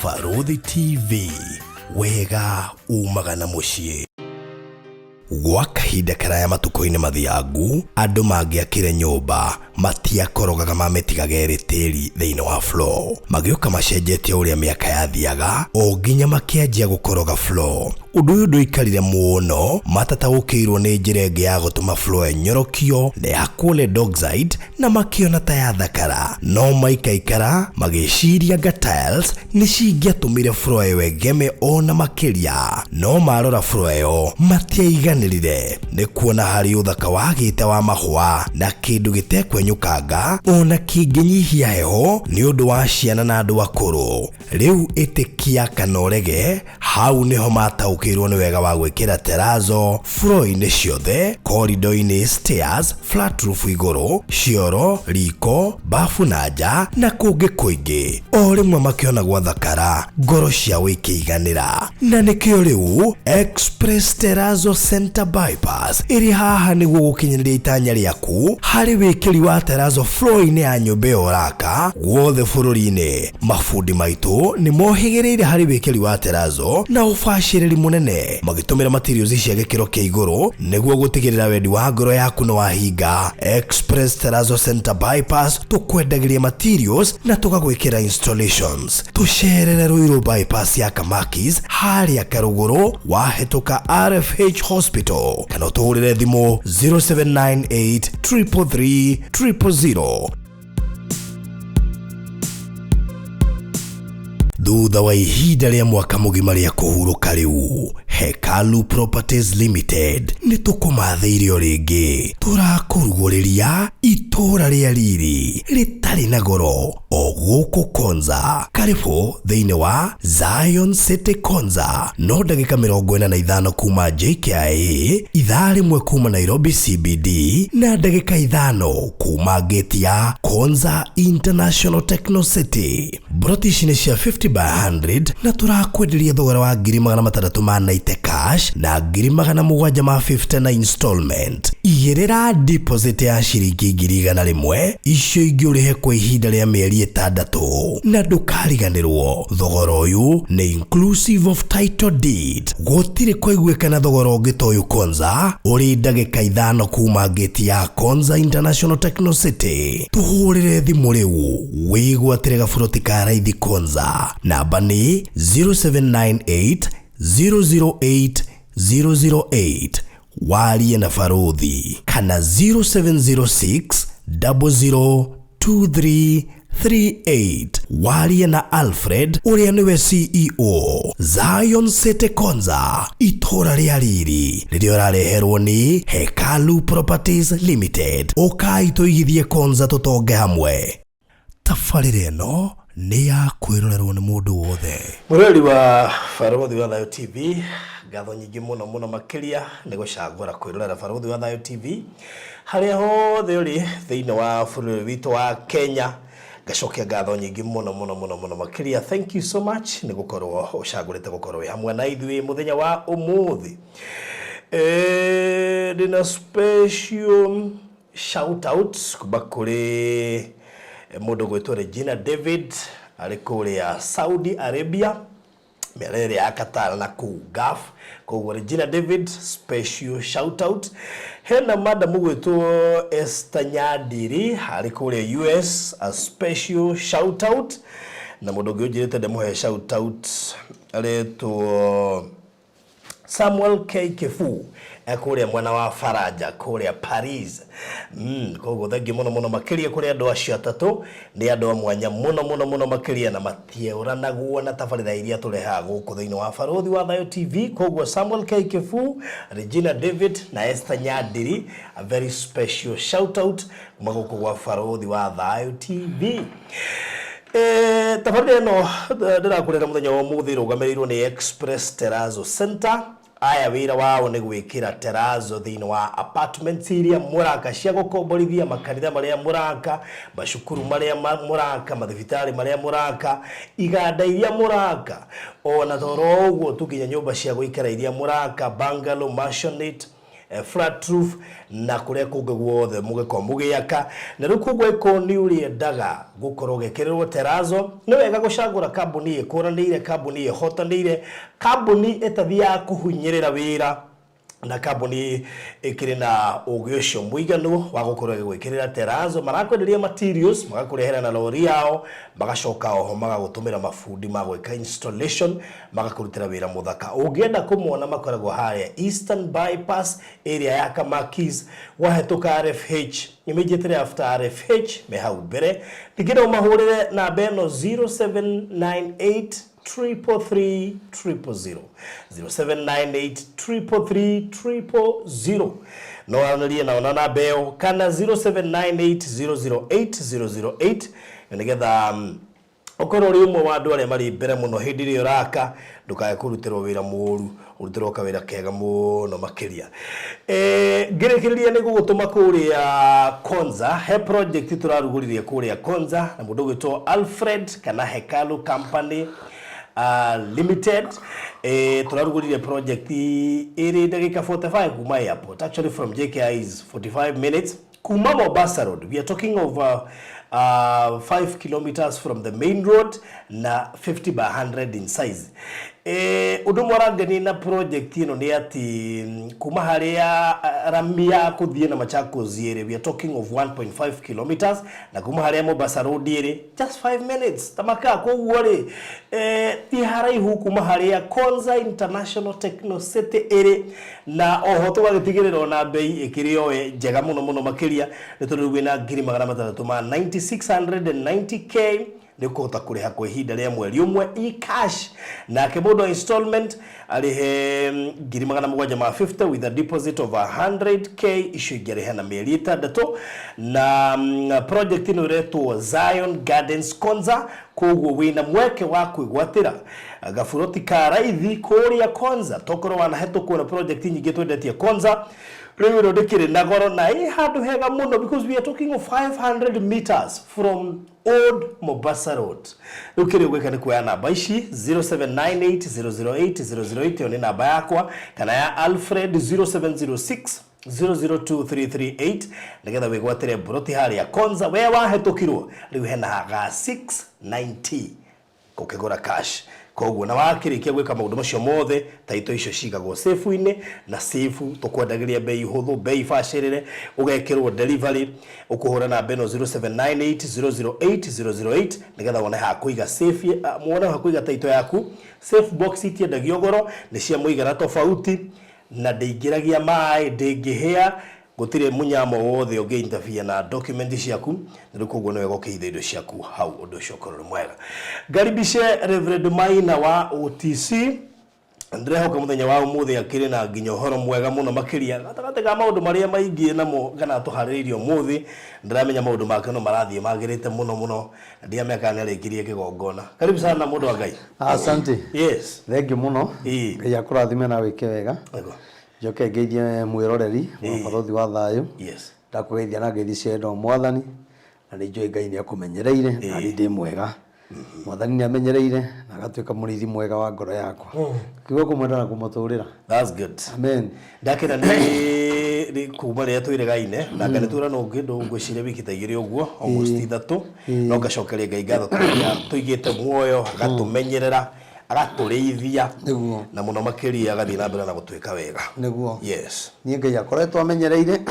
Faruthi TV, wega umagana mushie. Gwa kahinda karaya matuko-ini mathiangu andu mangiakire nyumba matiakorogaga mametigaga tĩri thĩinĩ wa floor, magĩũka macenjetie ũrĩa mĩaka yathiaga o nginya makĩanjia gũkoroga floor. Ũndũ ũyũ ndũikarire mũno, matataũkĩirwo nĩ njĩra ĩngĩ ya gũtũma floor enyorokio na yakwo lead oxide na makĩona ta yathakara, no maikaikara magĩciria anga tiles nĩ cingĩatũmire floor ĩyo ĩgeme ona makĩria, no marora floor ĩyo matiaiganĩrire nĩ kuona harĩ ũthaka wagĩte wa mahũa na kĩndũ gĩtekwenyũkanga ona kĩngĩnyihia heho nĩ ũndũ wa ciana na andũ akũrũ. Rĩu ĩtĩkia kana ũrege, hau nĩho mataũkĩirwo nĩ wega wa gwĩkĩra terrazzo floor-inĩ ciothe, corridor-inĩ, stairs, flat roof igũrũ, cioro, riko, bafu na nja na kũngĩ kũingĩ. O rĩmwe makĩona gwathakara, ngoro ciao ikĩiganĩra, na nĩkĩo rĩu Express Terrazzo Center Bypass ĩrĩ haha nĩguo gũkinyĩria itanya rĩaku harĩ wĩkĩri wa terrazzo floor-inĩ ya nyũmba ĩyo ũraka guothe bũrũri-inĩ. Mafundi maitũ nĩ mohĩgĩrĩire harĩ wĩkĩri wa terrazzo na ũbacĩrĩri mũnene, magĩtũmĩra materials cia gĩkĩro kĩa igũrũ nĩguo gũtigĩrĩra wendi wa ngoro yaku nĩ wahinga. Express Terrazzo Center Bypass tũkwendagĩria materials na tũgagwĩkĩra installations. Tũcerere Ruiru bypass ya Kamakis harĩa Karũgũrũ wahĩtũka RFH Hospital, kana ũtũhũrĩre thimũ 0798 333 000. Thutha wa ihinda rĩa mwaka mũgima rĩa kũhurũka rĩu, Hekalu Properties Limited nĩ tũkũmathĩirio rĩngĩ. Tũrakũrugũrĩria itũra rĩa riri rĩtarĩ na goro o gũkũ Konza. Karibu thĩinĩ wa Zion City Konza, no ndagĩka 45 kuma JKIA, ithaa rĩmwe kuma Nairobi CBD na ndagĩka 5 kuma gate ya Konza International Techno City. Broti ici nĩ cia 50 by 100 na turakwenderia thogora wa 690 cash na 750 na installment. Igĩrĩra deposit ya ciringi 100 icio ingĩ ũrĩhe kwa ihinda rĩa mĩeri 6 na ndũkariganĩrwo. Thogora ũyũ nĩ inclusive of title deed. Gũtirĩ kũiguĩkana thogora ũngĩ ta ũyũ Konza ũrĩ ndagĩka 5 kuma gate ya Konza International Techno City. Tũhũrĩre thimũ rĩu wĩgwatĩre gaburoti ka raithi Konza. Namba nĩ 0798 008 008, warie na Faruthi, kana 0706 002338, warie na Alfred ũrĩa nĩwe CEO. Zion City Konza, itũra rĩa riri rĩrĩa ũrareherwo nĩ Hekalu Properties Limited. Ũkai tũigithie Konza tũtonge hamwe. Tabarĩra ĩno nĩ ya kwĩrorerwo nĩ mũndũ wothe. Mũrori wa Faruthi wa Thayo TV, ngatho nyingĩ mũno makĩria nĩ gũcagũra kwĩrorera Faruthi wa Thayo TV harĩa hothe ũrĩ thĩinĩ wa bũrũri witũ wa Kenya. Gacokia ngatho nyingĩ mũno makĩria. Thank you so much nĩ gũkorwo ũcagũrĩte gũkorwo hamwe na ithuĩ mũthenya wa ũmũthĩ. Ndĩna special shout out kuba kũrĩ mũndũ gwĩtwo Regina David arĩ kũrĩa Saudi Arabia, mĩarĩrĩ ya Qatar na kũu Gulf. Koguo Regina David, special shout out. Hena madam gwĩtwo Esther Nyandiri arĩ kũrĩa US, a special shout out. Na mũndũ ũngĩ ũnjĩrĩte ndĩmũhe shout out arĩtwo Samuel K. Kefu kũrĩa mwena wa Faraja kũrĩa Paris. Koguo thengi mũno makĩria kũrĩ andũ acio atatũ. Nĩ andũ a mwanya mũno makĩria na matiũranagwo na tabarĩra iria tũrehaga gũkũ thĩinĩ wa Faruthi wa Thayo TV. Koguo Samuel K. Kefu, Regina David na Esther Nyandiri, a very special shout out kuma gũkũ gwa Faruthi wa Thayo TV. Tabarĩra ĩno ndĩrakũrera mũthenya wa ũmũthĩ rũgamĩrĩirwo nĩ Express Terrazzo Center. Aya wĩra wao nĩ gwĩkĩra terrazzo thĩinĩ wa apartments iria mũraka cia gũkomborithia, makanitha marĩa mũraka, macukuru marĩa mũraka, mathibitarĩ marĩa mũraka, iganda iria mũraka, ona toro ũguo tukinya nyũmba cia gũikara iria mũraka, bungalow, mansionette, flat roof na kuria kungi guothe mugikomugiyaka na riu kugwa ikoni uri endaga gukorwo gekererwo terazo ni wega gucagura kambuni ikuranire kambuni ihotanire kambuni itathia kuhunyirira wira na kambuni ikiri na ugi ucio muiganu wa gukorwo gwikirira terazo marakwenderia materials magakurehera na lori yao magacoka oho magagutumira mafundi magwika installation magakurutira wira muthaka ungienda kumwona makoragwo haya Eastern Bypass area ya Kamakis wahetuka RFH immediately after RFH me hau mbere ndigire umahurire na beno 0798 333 000 0798 333 no analia na onana beo kana 0798 008 nigetha okoro ri umwe wa andu aria mari mbere muno hindi ri uraka ndukaye kurutirwo wira muru urutirwo kawira kega muno makiria ngirekiriria ni gugutuma kuria Konza he project turaruguririe kuria Konza na mundu gwitwo Alfred kana Hekalu Company Limited turaruguririe project iri dakika 45 kuma airport actually from JKI is 45 minutes kuma Mombasa Road. We are talking of 5 kilometers from the main road na 50 by 100 in size. Udumorangani na project ino ni ati kuma haria ramia kuthie na Machakos ire we are talking of 1.5 kilometers na kuma haria Mombasa Road ire just 5 minutes tamaka ko wore ti haraihu kuma haria Konza International Techno City ire na oho twagitigirira na bei ikirio njega muno muno makiria niturugwe na ngiri magana matatatu ma 9690k nikota kuriha kwa ihinda ria mweri umwe e-cash na kemodo installment alihe ngiri magana mugwanja ma 50 with a deposit of 100k ishu igere na mieri 3 na project ino reto Zion Gardens Konza kogwo wina mweke wa kwigwatira gafuroti ka raithi kuria Konza tokoro wanahetũkwo na project nyingi twendetie Konza riu ndikire nagoro na handu hega muno because we are talking of 500 meters from Old Mombasa Road. Ukiri gweka ni kwa namba ici 0798008008 ni namba yakwa kana ya Alfred 0706 002338 nigetha wigwatire broti hari ya Konza we wahetukirwo riu hena haga 690 kukigura cash koguo na wakirikia gwika maundu macio mothe taito icio cigagwo safe-ini na safe tukwendagiria bei huthu bei bacirire ugekirwo delivery ukuhura na beno 0798008008 nigetha wone ha kuiga safe muone ha kuiga taito yaku safe box itiendagio goro ni cia muigana tofauti na ndeingiragia mai ndingihia gutire munyamo wothe unge interfere na document ciaku ndu koguo no gukithia indo ciaku hau undu ucio korore mwega garibishe Reverend Maina wa OTC ndrehoka muthenya wa umuthi akiri na nginyo horo mwega muno makiria gatagate ga maundu maria maingi namo kana tuhariririo muthi ndiramenya maundu make no marathie magirite muno ndia meka narikirie kigongona karibu sana mundu wa Ngai asante yes thank you muno Ngai akurathime na wike wega joke ngeithie mwiroreri mubarothi wa thayo yes ndakugeithia na ngeithi ciendo mwathani na ni njoi Ngai ni akumenyereire na ndi mwega mwathani ni amenyereire na agatuika murithi mwega wa ngoro yakwa kigo kumwenda na kumuturira that's good amen ndakira ni kuma ria twiragaine na ngane tura no ngindo ngwicire wiki taigire uguo almost 3 no ngacokeria Ngai ngatho tuigite muoyo agatumenyerera agatureithia niguo na muno makiria agathii na mbere na gutuika wega niguo yes ni Ngai akoretwo amenyereire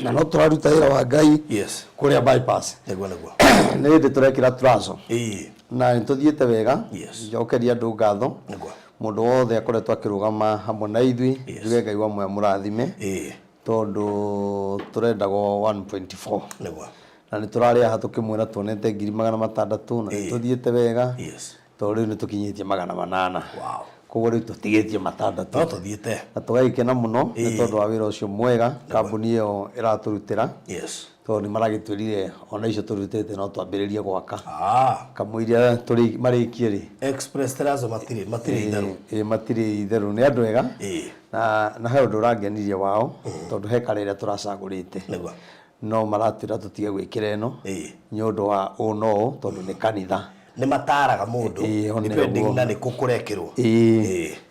na no turaruta wira wa Ngai yes kuria bypass niguo ni ndi turekira turaco na nituthiete wega yes njokeria andu ngatho niguo mundu wothe akoretwo akirugama hamwe na ithui njuge Ngai wa mwe murathime tondu turendagwo 1.4 niguo na ni turaria hatukimwira tuonete 600 na nituthiete wega yes tondu ni tukinyitie 800 wow koguo riu tutigetie 600 no tuthiete na tugaikena muno ni tondu wa wira ucio mwega kambuni iyo iraturutira yes tondu ni maragitwirire ona icio turutite no twambiririe gwaka kamwiria turi marikie ri express terazo matire itheru matire itheru ni andu ega na he undu urangenirie wao tondu he karere turacagurite no maratira tutige gwikira eno ni undu wa uno tondu ni kanitha nĩ mataraga mũndũ depending na nĩ kũkũrekĩrwo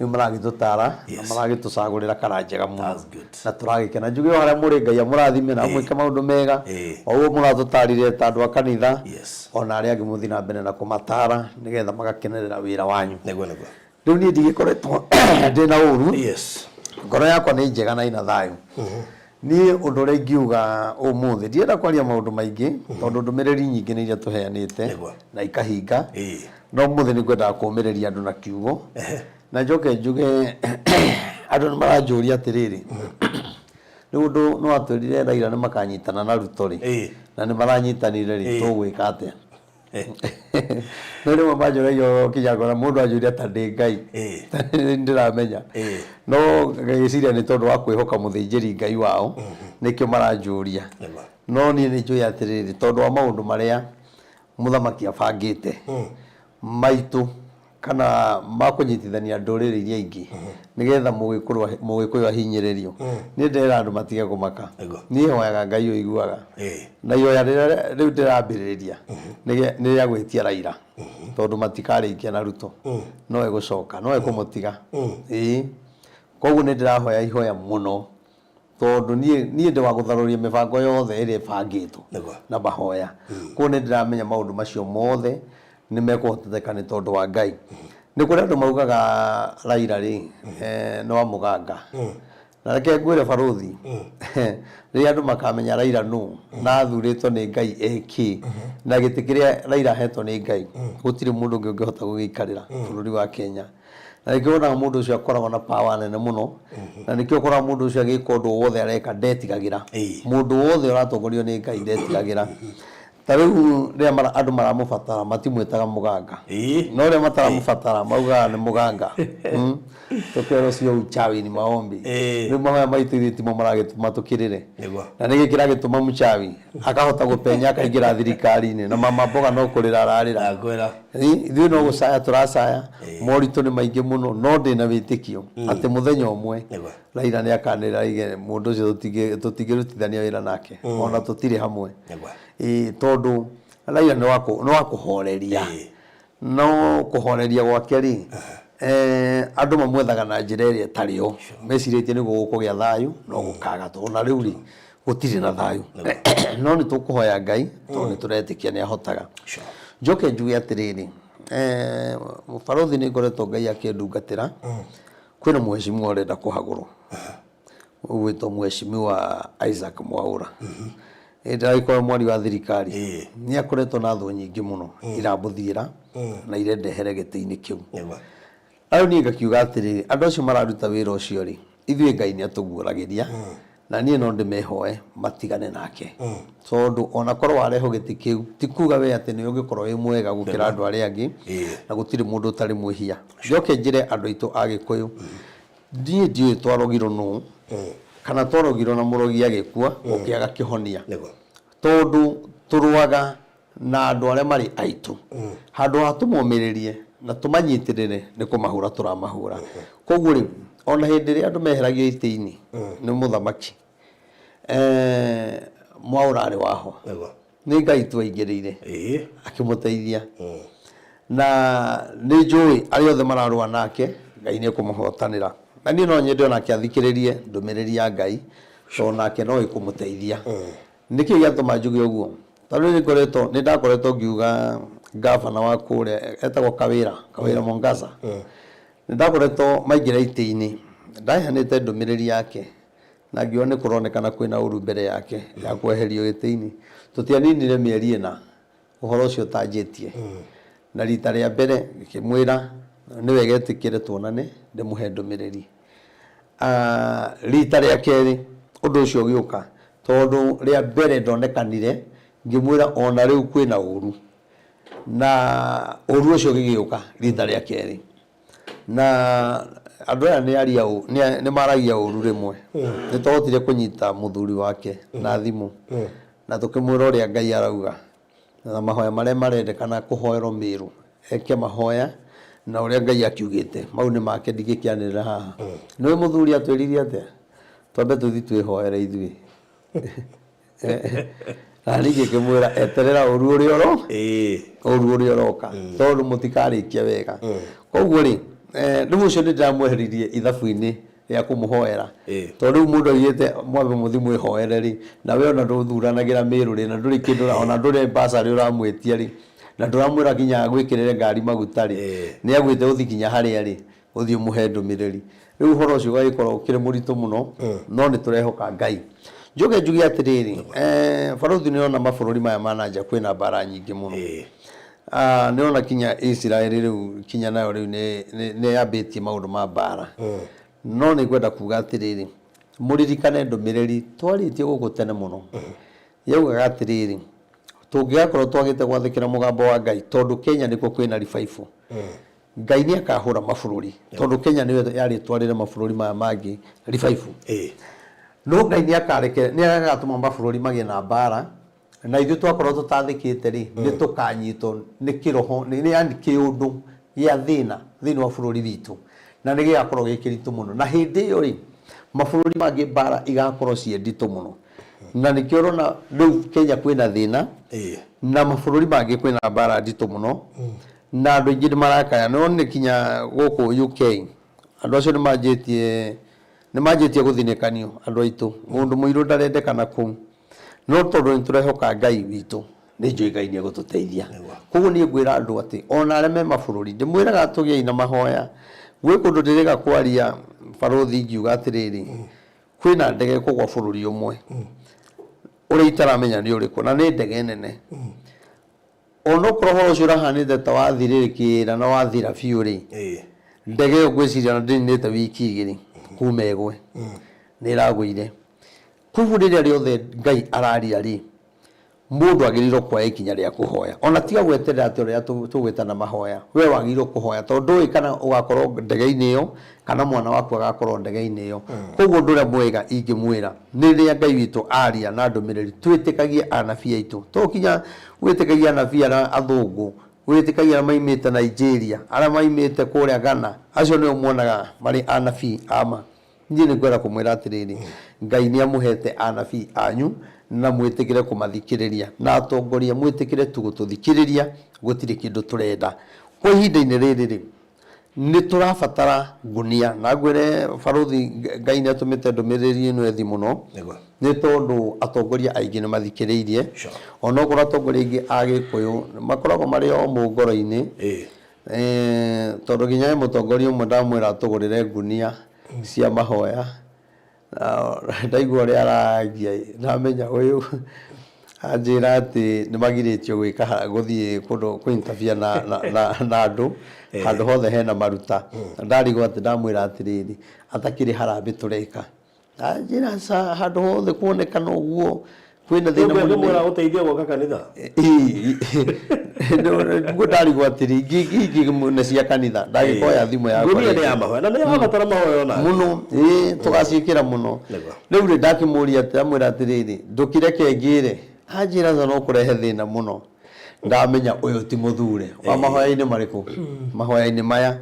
nĩ maragĩtũtara na maragĩtũcagũrĩra kara njega mũno na tũragĩkena njuge harĩa mũrĩ Ngai amũrathime na mwĩke maũndũ mega oguo mũratũtarire ta andũ a kanitha ona arĩa angĩ mũthiĩ na mbere na kũmatara nĩgetha magakenerera wĩra wanyu nĩguo rĩu niĩ ndigĩkoretwo ndĩna ũru ngoro yakwa nĩ njega na ina thayũ niĩ ũndũ ũrĩa ingiuga ũmũthĩ ndienda kwaria maũndũ maingĩ tondũ ndũmĩrĩri nyingĩ nĩ iria tũheanĩte na ikahinga no ũmũthĩ nĩ ngwendaga kũũmĩrĩria andũ na kiugo na njoke njuge andũ nĩ maranjũria atĩrĩrĩ rĩu ũndũ nĩ watwĩrire Raila nĩ makanyitana na Ruto rĩ na nĩ maranyitanire rĩ tũgwĩka atĩa no rĩmwe manjũragia kĩnyangora mũndũ anjũria ta ndĩ Ngai ndĩramenya no ngagĩciria nĩ tondũ wa kwĩhoka mũthĩnjĩri Ngai wao nĩkĩo maranjũria no niĩ nĩ njũĩ atĩrĩrĩ tondũ wa maũndũ marĩa mũthamaki abangĩte maitũ kana makũnyitithania ndũrĩrĩ iria ingĩ nĩgetha mũgĩkũyũ ahinyĩrĩrio niĩ ndĩrera andũ matige kũmaka niĩ hoyaga Ngai ũiguaga na ihoya rĩu ndĩrambĩrĩria nĩ rĩa gwĩtia Raila tondũ matikarĩkia na Ruto no egũcoka no ekũmũtiga koguo nĩ ndĩrahoya ihoya mũno tondũ niĩ ndĩ wa gũtharũria mĩbango yothe ĩrĩa ĩbangĩtwo na mahoya koguo nĩ ndĩramenya maũndũ macio mothe nĩ mekũhoteteka nĩ tondũ wa Ngai nĩ kũrĩ andũ maugaga Raila rĩ nĩ wa mũganga na reke ngwĩre barothi rĩrĩa andũ makamenya Raila nũ na athurĩtwo nĩ Ngai eki na gĩtĩ kĩrĩa Raila ahetwo nĩ Ngai gũtirĩ mũndũ ũngĩ ũngĩhota gũgĩikarĩra bũrũri wa Kenya na nĩkĩo wonaga mũndũ ũcio akoragwo na power nene mũno na nĩkĩo ũkoraga mũndũ ũcio agĩka ũndũ wothe areka ndetigagĩra mũndũ wothe ũratongorio nĩ Ngai ndetigagĩra ta rĩu rĩrĩa andũ maramũbatara matimwĩtaga mũganga no rĩrĩa mataramũbatara maugaga nĩ mũganga tũkerwo cio uchawi ni maombi rĩu mahoya maitũ ithuĩ timo maragĩtũma tũkĩrĩre na nĩ gĩkĩra gĩtũma mũchawi akahota gũpenya akaingĩra thirikari-inĩ na mama mboga no kũrĩra ararĩra ithuĩ no gũcaya tũracaya moritũ nĩ maingĩ mũno no ndĩna wĩtĩkio atĩ mũthenya ũmwe Raila nĩ akanĩrĩra mũndũ ũcio tũtingĩrutithania wĩra nake ona tũtirĩ hamwe tondũ Raila nĩ wa kũhoreria no kũhoreria gwake rĩ andũ mamwethaga na njĩra ĩrĩa ĩtarĩ yo mecirĩtie nĩguo gũkũgĩa thayũ no gũkaga tondũ na rĩu rĩ gũtirĩ na thayũ no nĩ tũkũhoya Ngai tondũ nĩ tũretĩkia nĩ ahotaga njoke njuge atĩrĩrĩ mũbarothi nĩ ngoretwo Ngai akĩndungatĩra kwĩna mheshimiwa ũrenda kũhagũrwo ũgwĩtwo mheshimiwa Isaac Mwaũra ndagĩkorwo mwari wa thirikari nĩ akoretwo na thũ nyingĩ mũno iramũthiĩra na irendehere gĩtĩ-inĩ kĩu rĩu niĩ ngakiuga atĩrĩrĩ andũ acio mararuta wĩra ũcio rĩ ithuĩ Ngai nĩ atũguũragĩria na niĩ no ndĩmehoe matigane nake tondũ ona korwo warehwo gĩtĩ kĩu ti kuga we atĩ nĩ ũngĩkorwo wĩ mwega gũkĩra andũ arĩa angĩ na gũtirĩ mũndũ ũtarĩ mwĩhia njoke njĩre andũ aitũ a Gĩkũyũ niĩ ndiũĩ twarogirwo nũ kana twarogirwo na mũrogi agĩkua ũkĩaga kĩhonia tondũ tũrũaga na andũ arĩa marĩ aitũ handũ ha tũmomĩrĩrie na tũmanyitĩrĩre nĩ kũmahũra tũramahũra koguo rĩu ona hĩndĩ ĩrĩa andũ meheragio itĩ-inĩ nĩ mũthamaki Mwaũra arĩ waho nĩ Ngai twaingĩrĩire akĩmũteithia na nĩ njũĩ arĩa othe mararũa nake Ngai nĩ ekũmũhotanĩra na niĩ no nyende onake athikĩrĩrie ndũmĩrĩri ya Ngai tondũ nake no ĩkũmũteithia nĩkĩo gĩatũma njuge ũguo tondũ nĩ ndakoretwo ngiuga gavana wa kũrĩa etagwo Kawĩra Mwangaza nĩ ndakoretwo maingĩra itĩ-inĩ ndaheanĩte ndũmĩrĩri yake na ngĩona nĩ kũronekana kwĩna ũru mbere yake ya kweherio gĩtĩ-inĩ tũtianinire mĩeri ĩna ũhoro ũcio ũtanjĩtie na rita rĩa mbere ngĩkĩmwĩra nĩ wega etĩkĩre tuonane ndĩmũhe ndũmĩrĩri rita rĩa kerĩ ũndũ ũcio ũgĩũka tondũ rĩa mbere ndonekanire ngĩmwĩra ona rĩu kwĩna ũru na ũru ũcio ũgĩgĩũka rita rĩa kerĩ na andũ aya nĩ maragia ũru rĩmwe nĩ twahotire kũnyita mũthuri wake na thimũ na tũkĩmwĩra ũrĩa Ngai arauga na mahoya marĩa marendekana kũhoerwo Mĩrũ eke mahoya na ũrĩa Ngai akiugĩte mau nĩ make ndigĩkĩanĩrĩra haha nĩwe mũthuri atwĩrire atĩa twambe tũthi twĩhoere ithuĩ na ningĩ kĩmwĩra eterera ũru ũrĩa ũru ũrĩa ũroka tondũ mũtikarĩkia wega koguo rĩ rĩu ũcio nĩndĩramweheririe ithabu-inĩ rĩa kũmũhoera tondũ rĩu mũndũ augĩte mwambe mũthi mwĩhoere rĩ na we ona ndũthuranagĩra mĩrũ rĩ na ndũrĩ kĩndũ ona ndũrĩ basarĩ ũramwĩtia rĩ na ndũramwĩra kinya gwĩkĩrĩre ngari maguta rĩ nĩ agwĩte ũthi kinya harĩa rĩ ũthiĩ mũhe ndũmĩrĩri rĩu ũhoro ũcio ũgagĩkorwo ũkĩrĩ mũritũ mũno no nĩ tũrehoka Ngai njoke njuge atĩrĩrĩ barothi nĩona mabũrũri maya ma nanja kwĩna mbara nyingĩ mũno nĩona kinya Israeli rĩu kinya nayo rĩu nĩ yambĩtie maũndũ ma mbara no nĩ ngwenda kuga atĩrĩrĩ mũririkane ndũmĩrĩri twarĩtie gũkũ tene mũno yaugaga atĩrĩrĩ tũngĩgakorwo twagĩte gwathĩkĩra mũgambo wa Ngai tondũ Kenya nĩkuo kwĩna revival Ngai nĩ akahũra mabũrũri tondũ Kenya nĩyo yarĩ twarĩre mabũrũri maya mangĩ revival no Ngai nĩ agatũma mabũrũri magĩe na mbara na ithuĩ twakorwo tũtathĩkĩte rĩ nĩ tũkanyitwo nĩ kĩroho nĩ yani kĩũndũ gĩa thĩinĩ wa bũrũri witũ na nĩ gĩgakorwo gĩkĩritũ mũno na hĩndĩ ĩyo rĩ mabũrũri mangĩ mbara igakorwo ciĩ nditũ mũno na nĩkĩo ũrona rĩu Kenya kwĩna thĩna na mabũrũri mangĩ kwĩna mbara nditũ mũno na andũ aingĩ nĩ marakaya no nĩ kinya gũkũ UK andũ acio nĩ manjĩtie gũthinĩkanio andũ aitũ mũndũ mũirũ ndarendekana kũu no tondũ nĩ tũrehoka Ngai witũ nĩ njũĩ Ngai nĩ egũtũteithia koguo niĩ ngwĩra andũ atĩ ona arĩa me mabũrũri ndĩmwĩraga tũgĩei na mahoya gwĩ kũndũ ndĩrĩga kwaria barothi ngiuga atĩrĩrĩ kwĩna ndege kũgwa bũrũri ũmwe ũrĩa itaramenya nĩ ũrĩkũ na nĩ ndege nene ona ũkorwo ũhoro ũcio ũrahanĩte ta wathirĩrĩkĩra na wathira biũ rĩ ndege ĩyo ngwĩciria na ndĩninĩte wiki igĩrĩ kuma ĩgwe nĩ ĩragũire koguo rĩrĩa rĩothe Ngai araria rĩ mũndũ agĩrĩirwo kuoya ikinya rĩa kũhoya ona tiga gweterera atĩ ũrĩa tũgwĩtana mahoya we wagĩrĩirwo kũhoya tondũ ndũĩ kana ũgakorwo ndege-inĩ ĩyo kana mwana waku agakorwo ndege-inĩ ĩyo koguo ũndũ ũrĩa mwega ingĩmwĩra rĩrĩa Ngai witũ aria na ndũmĩrĩri twĩtĩkagie anabii aitũ to kinya wĩtĩkagie anabii arĩa athũngũ wĩtĩkagie arĩa maimĩte Nigeria arĩa maimĩte kũrĩa Ghana acio nĩo muonaga marĩ anabii ama niĩ nĩ ngwenda kũmwĩra atĩrĩrĩ Ngai nĩ amũhete anabii anyu na mwĩtĩkĩre kũmathikĩrĩria na atongoria mwĩtĩkĩre tu gũtũthikĩrĩria gũtirĩ kĩndũ tũrenda kwa ihinda-inĩ rĩrĩ rĩ nĩ tũrabatara ngunia na ngwĩre barothi Ngai nĩ atũmĩte ndũmĩrĩri ĩno ethi mũno nĩ tondũ atongoria aingĩ nĩ mathikĩrĩirie ona okorwo atongoria aingĩ a Gĩkũyũ makoragwo marĩ o mũngoro-inĩ tondũ nginya mũtongoria ũmwe ndamwĩra atũgũrĩre ngunia cia mahoya ndaigua ũrĩa aragia ndamenya ũyũ anjĩra atĩ nĩ magirĩtio gũthiĩ kũndũ kũintabia na andũ handũ hothe hena maruta ndarigwo atĩ ndamwĩra atĩrĩrĩ atakĩrĩ harambĩ tũreka anjĩra handũ hothe kuonekana ũguo kwĩna thĩna mũnene mũno gũteithia gwaka kanitha nĩguo ndarigwo atĩrĩ ingĩ cia kanitha ndagĩkoya thimũ yakwa ngunia nĩ ya mahoya na nĩ yabatara mahoya ona mũno tũgaciĩkĩra mũno rĩu rĩ ndakĩmũria ndamwĩra atĩrĩrĩ ndũkĩreke ngĩre anjĩra no kũrehe thĩna mũno ndamenya ũyũ ti mũthure wa mahoya-inĩ marĩkũ mahoya-inĩ maya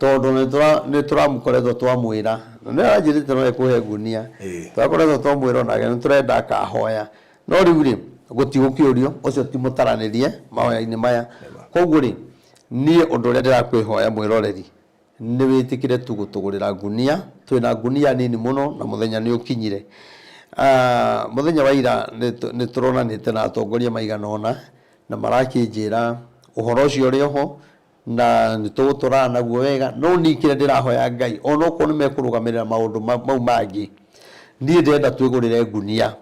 tondũ nĩ tũramũkoretwo twamwĩra nĩ aranjĩrĩte no ekũhe ngunia twakoretwo twamwĩra onake nĩ tũrenda akahoya no rĩu rĩ gũtigũkĩũrio ũcio ti mũtaranĩrie mahoya-inĩ maya koguo rĩ niĩ ũndũ ũrĩa ndĩrakwĩhoya mwĩroreri nĩ wĩtĩkĩre tu gũtũgũrĩra ngunia twĩna ngunia nini mũno na mũthenya nĩ ũkinyire mũthenya wa ira nĩ tũronanĩte na atongoria maigana ũna na marakĩnjĩra ũhoro ũcio ũrĩ ho na nĩ tũgũtũrana naguo wega no nikĩre ndĩrahoya Ngai ona okorwo nĩ mekũrũgamĩrĩra maũndũ mau mangĩ niĩ ndĩrenda twĩgũrĩre ngunia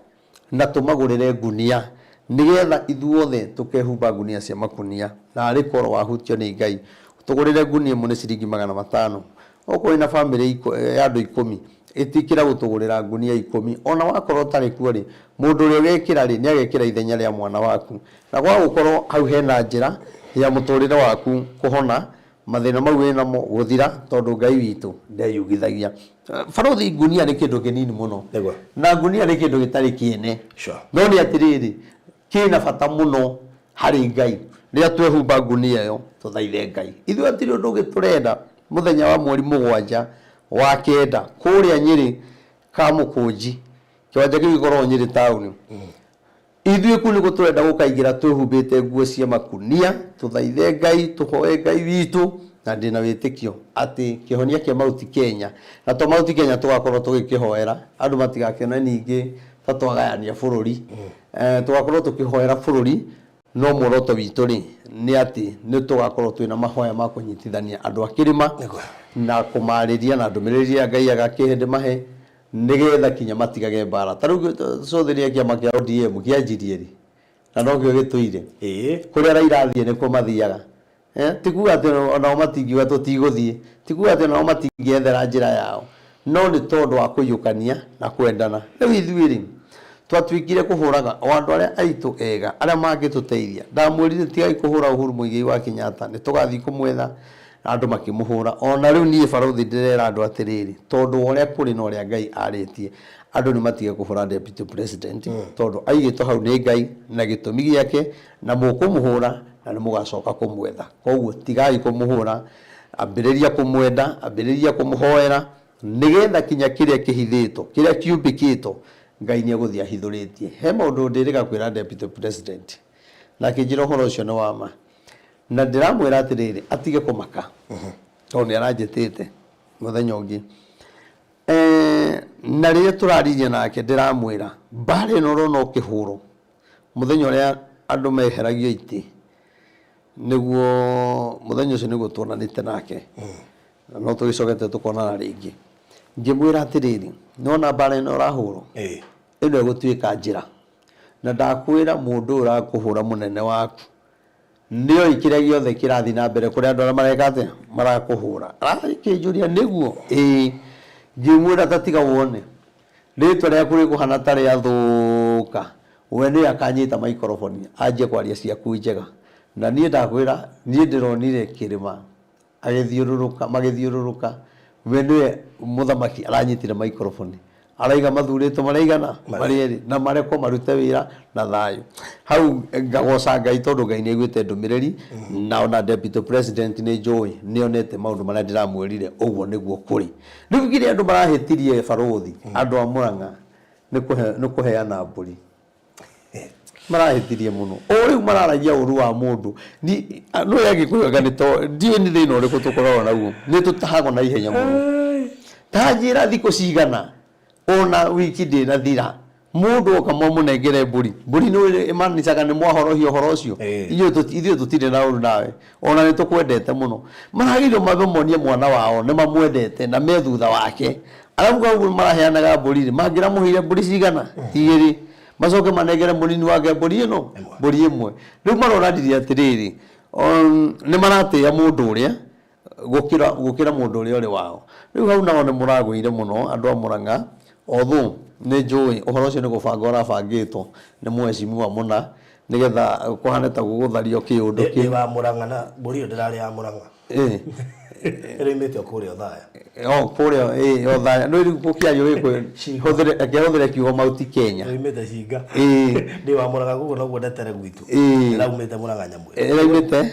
na tũmagũrĩre ngunia nĩgetha ithuothe tũkehumba ngunia cia makunia na arĩ korwo wahutio nĩ Ngai tũgũrĩre ngunia ĩmwe nĩ ciringi 500 okorwo ina bamĩrĩ ya andũ 10 ĩtikĩra gũtũgũrĩra ngunia 10 ona wakorwo tarĩ kuo rĩ mũndũ ũrĩa ũgekĩra rĩ nĩ agekĩra ithenya rĩa mwana waku na gwa gũkorwo hau hena njĩra ya mũtũrĩre waku kũhona mathĩna mau wĩnamo gũthira tondũ Ngai witũ ndeyugithagia barothi ngunia nĩ kĩndũ kĩnini mũno na ngunia nĩ kĩndũ gĩtarĩ kĩene no nĩ atĩrĩrĩ kĩna bata mũno harĩ Ngai rĩrĩa twehumba ngunia ĩyo tũthaithe Ngai ithuĩ hatirĩ ũndũ ũngĩ tũrenda mũthenya wa mweri 7 wa kenda kũrĩa Nyĩrĩ Kamũkũnji kĩwanja kĩu gĩkoragwo Nyĩrĩ taũni ithuĩ kũ nĩguo tũrenda gũkaingĩra twĩhumbĩte nguo cia makunia tũthaithe Ngai tũhoe Ngai witũ na ndĩna wĩtĩkio atĩ kĩhonia kĩa Mount Kenya na to Mount Kenya tũgakorwo tũgĩkĩhoera andũ matigakene ningĩ ta twagayania bũrũri tũgakorwo tũkĩhoera bũrũri no muoroto witũ rĩ nĩ atĩ nĩ tũgakorwo twĩna mahoya ma kũnyitithania andũ a kĩrĩma na kũmarĩria na ndũmĩrĩri ya Ngai agakĩhe mahe nigetha kinya matigage mbara ta rĩu cũthĩria kĩama kĩa ODM kĩanjirie rĩ na no kĩo gĩtũire kũrĩa Raila athiĩ nĩkuo mathiaga tikuga atĩ onao matingiuga tũtigũthiĩ tikuga atĩ onao matingĩethera njĩra yao no nĩ tondũ wa kũiyũkania na kwendana rĩu ithuĩ rĩ twatuĩkire kũhũraga o andũ arĩa aitũ ega arĩa mangĩtũteithia ndamwĩrire tigai kũhũra Uhuru Muigai wa Kenyatta nĩ tũgathiĩ kũmwetha andũ makĩmũhũra ona rĩu niĩ barothi ndĩrera andũ atĩrĩrĩ tondũ ũrĩa kũrĩ na ũrĩa Ngai arĩtie andũ nĩ matige kũhũra deputy president tondũ aigĩtwo hau nĩ Ngai na gĩtũmi gĩake na mũkũmũhũra na nĩ mũgacoka kũmwetha koguo tigai kũmũhũra ambĩrĩria kũmwenda ambĩrĩria kũmũhoera nigetha kinya kĩrĩa kĩhithĩtwo kĩrĩa kiumbĩkĩtwo Ngai nĩ agũthiĩ ahithũrĩtie he maũndũ ndĩrĩga kwĩra deputy president na kĩnjĩra ũhoro ũcio nĩ wama na ndĩramwĩra atĩrĩrĩ atige kũmaka tondũ nĩ aranjĩtĩte mũthenya ũngĩ na rĩrĩa tũraririe nake ndĩramwĩra mbara ĩno ũrona ũkĩhũrwo mũthenya ũrĩa andũ meheragio itĩ nĩguo mũthenya ũcio nĩguo tuonanĩte nake no tũgĩcokete tũkonana rĩngĩ ngĩmwĩra atĩrĩrĩ nĩwona mbara ĩno ũrahũrwo ĩno ĩgũtuĩka njĩra na ndakwĩra mũndũ ũrakũhũra mũnene waku nĩoĩ kĩrĩa gĩothe kĩrathiĩ na mbere kũrĩa andũ arĩa mareka atĩa marakũhũra arakĩnjũria nĩguo ngĩmwĩra tatiga wone rĩtwa rĩaku rĩkũhana ta rĩathũka we nĩwe akanyita maikroboni anjie kwaria ciaku njega na niĩ ndakwĩra niĩ ndĩronire kĩrĩma magĩthiũrũrũka we nĩwe mũthamaki aranyitire maikroboni araiga mathurĩtwo maraigana marĩ na marekwo marute wĩra na thayũ hau ngagoca Ngai tondũ Ngai nĩ aiguĩte ndũmĩrĩri na ona deputy president nĩ njũĩ nĩonete maũndũ marĩa ndĩramwĩrire ũguo nĩguo kũrĩ rĩu kĩrĩa andũ marahĩtirie barothi andũ a Mũrang'a nĩ kũheana mbũri marahĩtirie mũno o rĩu mararagia ũru wa mũndũ no yagĩkũiga nĩ to ndiũĩ nĩ thĩna ũrĩkũ tũkoragwo naguo nĩ tũtahagwo na ihenya mũno ta njĩra thikũ cigana ona wiki ndĩna thira mũndũ oka mũnengere mbũri nĩ ĩmanicaga nĩ mwahorohia ũhoro ũcio ithuĩ tũtirĩ na ũru nawe ona nĩ tũkwendete mũno maragĩrĩirwo mamonie mwana wao nĩ mamwendete na me thutha wake arabu maraheanaga mbũri mangĩramũheire mbũri cigana igĩrĩ macoke manengere mũnini wake mbũri ĩno mbũri ĩmwe rĩu maronanirie atĩrĩrĩ nĩ maratĩĩa mũndũ ũrĩa gũkĩra mũndũ ũrĩa ũrĩ wao rĩu hau nao nĩ mũragũire mũno andũ a Mũrang'a although nĩ njũĩ ũhoro ũcio nĩ gũbanga ũrabangĩtwo nĩ mheshimiwa Mũna nĩgetha kũhane ta gũgũthario kĩũndũ kĩ wa Mũrang'a na mbũri ĩyo ndĩrarĩ ya Mũrang'a ĩrĩmĩte kũrĩa Othaya kũrĩa Othaya no rĩu gũkĩario akĩhũthĩre kiugo Mount Kenya ĩrĩmĩte cinga ndĩ wa Mũrang'a guo noguo ndetere gwitũ ĩraumĩte Mũrang'a nyamũ ĩraumĩte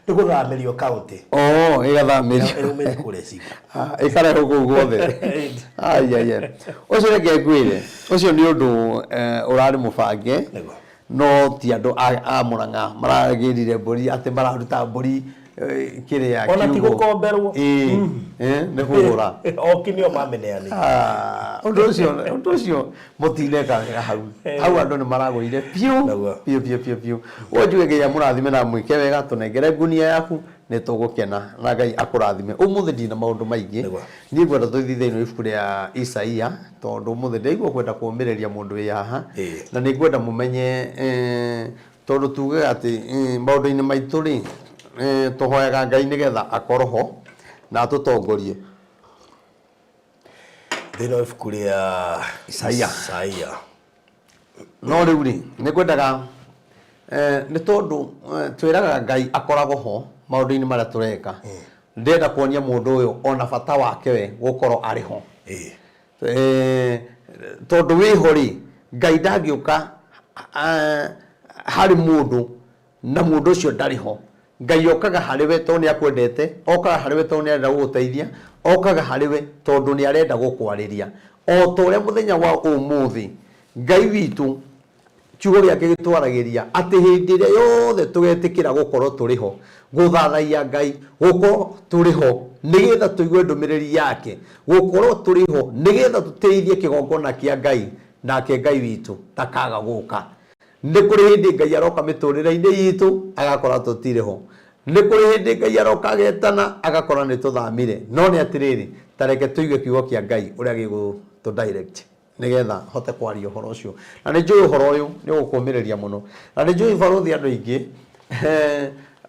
nĩ gũthamĩrio kaũntĩ ĩgathamĩrio ĩraumĩte kũrĩa cinga ĩkarehwo kũu guothe ũcio reke ngwĩre ũcio nĩ ũndũ ũrarĩ mũbange no ti andũ a Mũrang'a maragĩrire mbũri atĩ mararuta mbũri kĩrĩa ona ti gũkomberwo nĩ kũgũra okinio mameneani ũndũ ũcio mũtineka wega hau andũ nĩ maragũire biũ wonjuge Ngai amũrathime na mwĩke wega tũnengere ngunia yaku nĩ tũgũkena na Ngai akũrathime ũmũthĩ ndina maũndũ maingĩ niĩ ngwenda tũthiĩ thĩinĩ wa ibuku rĩa Isaia tondũ ũmũthĩ ndaigua kwenda kũũmĩrĩria mũndũ wĩ haha na nĩ ngwenda mũmenye tondũ tuge atĩ maũndũ-inĩ maitũ rĩ tũhoyaga Ngai nĩgetha akorwo ho na atũtongorie thĩinĩ wa ibuku rĩa Isaia no rĩu rĩ nĩ ngwendaga nĩ tondũ twĩraga Ngai akoragwo ho maũndũ-inĩ marĩa tũreka ndĩrenda kuonia mũndũ ũyũ ona bata wake we gũkorwo arĩ ho tondũ wĩho rĩ Ngai ndangĩũka harĩ mũndũ na mũndũ ũcio ndarĩ ho Ngai okaga harĩ we tondũ nĩ akwendete okaga harĩ we tondũ nĩ arenda gũgũteithia okaga harĩ we tondũ nĩ arenda gũkwarĩria o ta ũrĩa mũthenya wa ũmũthĩ Ngai witũ kiugo gĩake gĩtwaragĩria atĩ hĩndĩ ĩrĩa yothe tũgetĩkĩra gũkorwo tũrĩ ho gũthathaiya Ngai gũkorwo tũrĩ ho nĩgetha tũigue ndũmĩrĩri yake gũkorwo tũrĩ ho nĩgetha tũteithie kĩgongona kĩa Ngai nake Ngai witũ takaga gũka. Nĩ kũrĩ hĩndĩ Ngai aroka mĩtũrĩre-inĩ itũ agakora tũtirĩ ho, nĩ kũrĩ hĩndĩ Ngai aroka agetana agakora nĩ tũthamire, no nĩ atĩrĩrĩ tareke tũigue kiugo kĩa Ngai ũrĩa gĩgũtũ direct nigetha hote kwaria ũhoro ũcio. Na nĩ njũĩ ũhoro ũyũ nĩ ũgũkũmĩrĩria mũno, na nĩ njũĩ barothi andũ aingĩ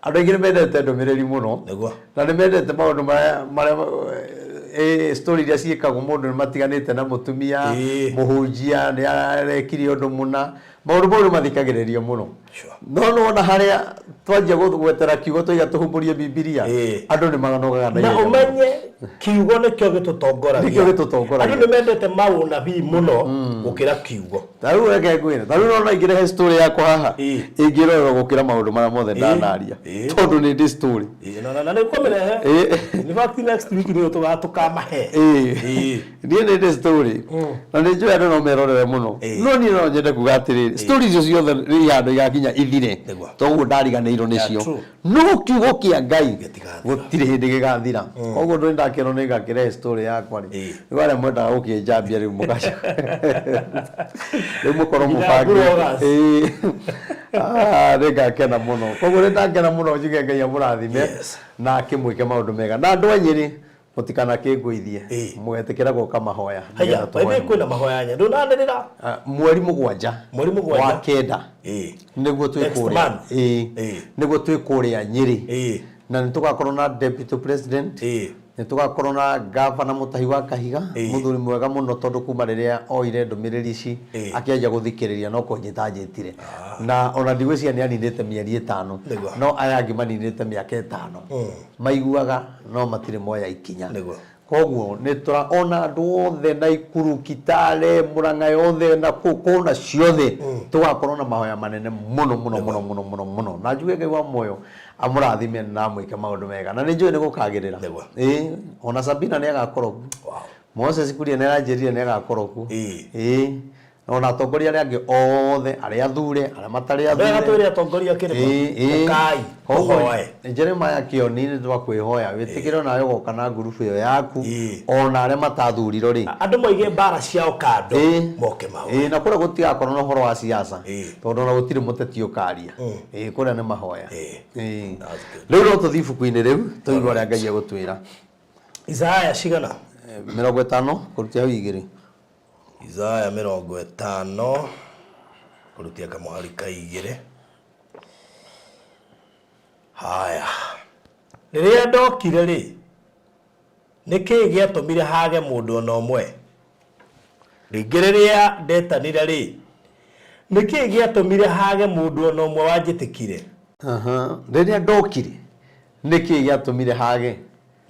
andũ aingĩ nĩ mendete ndũmĩrĩri mũno na nĩ mendete maũndũ marĩa story iria ciĩkagwo mũndũ nĩ matiganĩte na mũtumia mũhunjia nĩ arekire ũndũ mũna, maũndũ mau nĩ mathikagĩrĩrio mũno. No nona harĩa twanjia gwetera kiugo tũiga tũhumbũrie Bibilia andũ nĩ maganogaga na ũmenye kiugo nĩkĩo gĩtũtongoragia. Andũ nĩ mendete maũnabii mũno gũkĩra kiugo. Tarĩu reke ngwĩre, tarĩu nona ingĩrehe story yakwa haha ingĩrorwo gũkĩra maũndũ marĩa mothe ndanaria tondũ nĩ ndĩ story. Na nĩ kũmĩrehe in fact next week nĩ tũkamahe. Niĩ nĩ ndĩ story na nĩ njũĩ andũ no merorere mũno, no niĩ no nyende kuga atĩrĩrĩ story icio ciothe rĩ handũ igakinya ithire toguo ndariganĩirwo nĩcio, no kiugo kĩa Ngai gũtirĩ hĩndĩ gĩgathira. Koguo ndũ ndakĩrwo nĩ ngakĩrehe story yakwa rĩ nĩ wale mwendaga gũkĩnjambia rĩu mũgaca rĩu mũkorwo mũbangi nĩ ngakena mũno. Koguo nĩ ndakena mũno njuge Ngai amũrathime na akĩmwĩke maũndũ mega na andũ anyĩrĩ mutikana kĩngũithie mũgetĩkĩra gũka mahoya. Haya baibai kwĩna mahoya nya ndũnanĩrĩra mweri mũgwanja wa kenda nĩguo twĩkũrĩa nĩguo twĩkũrĩa Nyĩrĩ na nĩ tũgakorwo na deputy president, nĩ tũgakorwo na governor Mũtahi wa Kahiga mũthuri mwega mũno tondũ kuma rĩrĩa oire ndũmĩrĩri ici akĩanjia gũthikĩrĩria no kũnyita njĩtire na ona ndigwĩciria nĩ aninĩte mĩeri 5 no aya angĩ maninĩte mĩaka 5 maiguaga no matirĩ moya ikinya. Koguo nĩ tũraona andũ othe Naikuru, Kitale, Murang'a yothe na kũna ciothe tũgakorwo na mahoya manene mũno mũno mũno mũno mũno mũno na njuge Ngai wa muoyo amũrathime na amwĩke maũndũ mega na nĩ njũĩ nĩ gũkagĩrĩra. Ona Sabina nĩ agakorwo ku, Moses Kuria nĩ aranjĩrire nĩ agakorwo ku, ona atongoria arĩa angĩ othe arĩa athure arĩa matarĩ athure atũire atongoria kĩrĩma Kai hoye Jeremiah Kioni nĩ twakwĩhoya wĩtĩkĩre nawe ũgoka na ngurubu ĩyo yaku ona arĩa matathurirwo rĩ andũ moige mbara ciao kando moke mahoya na kũrĩa gũtigakorwo na ũhoro wa siasa tondũ ona gũtirĩ mũteti ũkaria kũrĩa nĩ mahoya. Rĩu no tũthiĩ ibuku-inĩ rĩu tũigue ũrĩa Ngai egũtwĩra. Isaya cigana 50 kũrutia hau 2 Isaya 50 kurutia kamũhari ka 2. Haya rĩrĩa ndokire rĩ nĩkĩĩ gĩatũmire hage mũndũ ona ũmwe, rĩngĩ rĩrĩa ndetanire rĩ nĩkĩĩ gĩatũmire hage mũndũ ona ũmwe wanjĩtĩkire. Rĩrĩa ndokire nĩkĩĩ gĩatũmire hage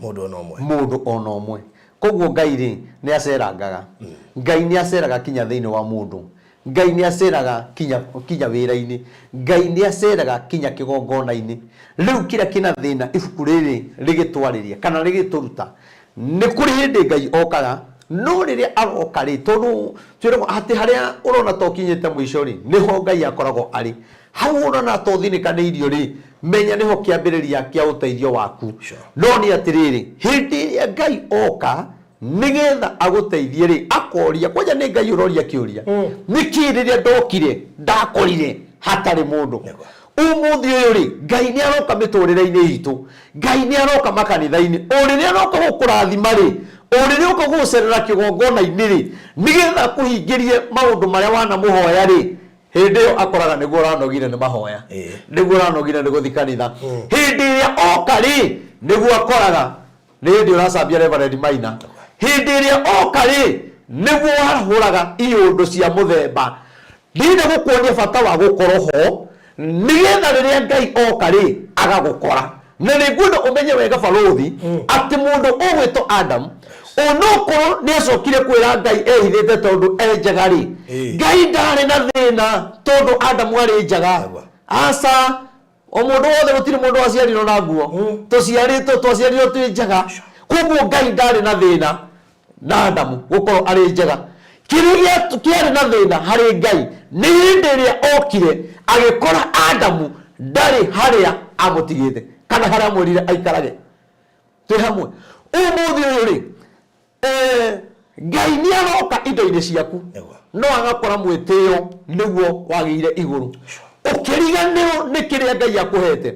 mũndũ ona ũmwe mũndũ ona ũmwe. Koguo Ngai rĩ nĩ acerangaga, Ngai nĩ aceraga kinya thĩinĩ wa mũndũ, Ngai nĩ aceraga kinya wĩra-inĩ, Ngai nĩ aceraga kinya kĩgongona-inĩ. Rĩu kĩrĩa kĩna thĩna ibuku rĩrĩ rĩgĩtwarĩria kana rĩgĩtũruta nĩ kũrĩ hĩndĩ Ngai okaga no rĩrĩa aroka rĩ tondũ twĩragwo atĩ harĩa ũrona to kinyĩte mũico rĩ nĩho Ngai akoragwo arĩ, hau ũrona to thinĩkanĩirio rĩ menya nĩho kĩambĩrĩria kĩa ũteithio waku. No nĩ atĩrĩrĩ hĩndĩ ĩrĩa Ngai oka nĩgetha agũteithie rĩ akoria kwanja nĩ Ngai ũroria kĩũria nĩkĩ rĩrĩa ndokire ndakorire hatarĩ mũndũ. Ũmũthĩ ũyũ rĩ Ngai nĩ aroka mĩtũrĩre-inĩ itũ, Ngai nĩ aroka makanitha-inĩ, o rĩrĩa aroka gũkũrathima rĩ o rĩrĩa ũka gũcerera kĩgongona-inĩ rĩ nĩgetha kũhingĩrie maũndũ marĩa wanamũhoya rĩ hĩndĩ ĩyo akoraga nĩguo ũranogire nĩ mahoya, nĩguo ũranogire nĩ gũthi kanitha. Hĩndĩ ĩrĩa oka rĩ nĩguo akoraga nĩ hĩndĩ ũracambia Reverend Maina, hĩndĩ ĩrĩa oka rĩ nĩguo warahũraga iũndũ cia mũthemba. Ndĩrenda gũkuonia bata wa gũkorwo ho nĩgetha rĩrĩa Ngai oka rĩ agagũkora. Na nĩngwenda ũmenye wega barothi atĩ mũndũ ũgwĩtwo Adam onokorwo nĩ acokire kwĩra Ngai ehithĩte tondũ enjaga rĩ Ngai ndarĩ na thĩna tondũ Adamu arĩ njaga. Aca o mũndũ wothe gũtirĩ mũndũ waciarirwo na nguo, twaciarirwo twĩ njaga. Koguo Ngai ndarĩ na thĩna na Adamu gũkorwo arĩ njaga. kiria kiari na thina hari Ngai ni hindi ria okire agikora Adamu ndari haria amutigite kana haria mwirire aikarage twi hamwe umuthi uyu ri Ngai ni aroka indo-ini ciaku no agakora mwitio niguo wagire iguru ukiriganiro ni kiria Ngai akuhete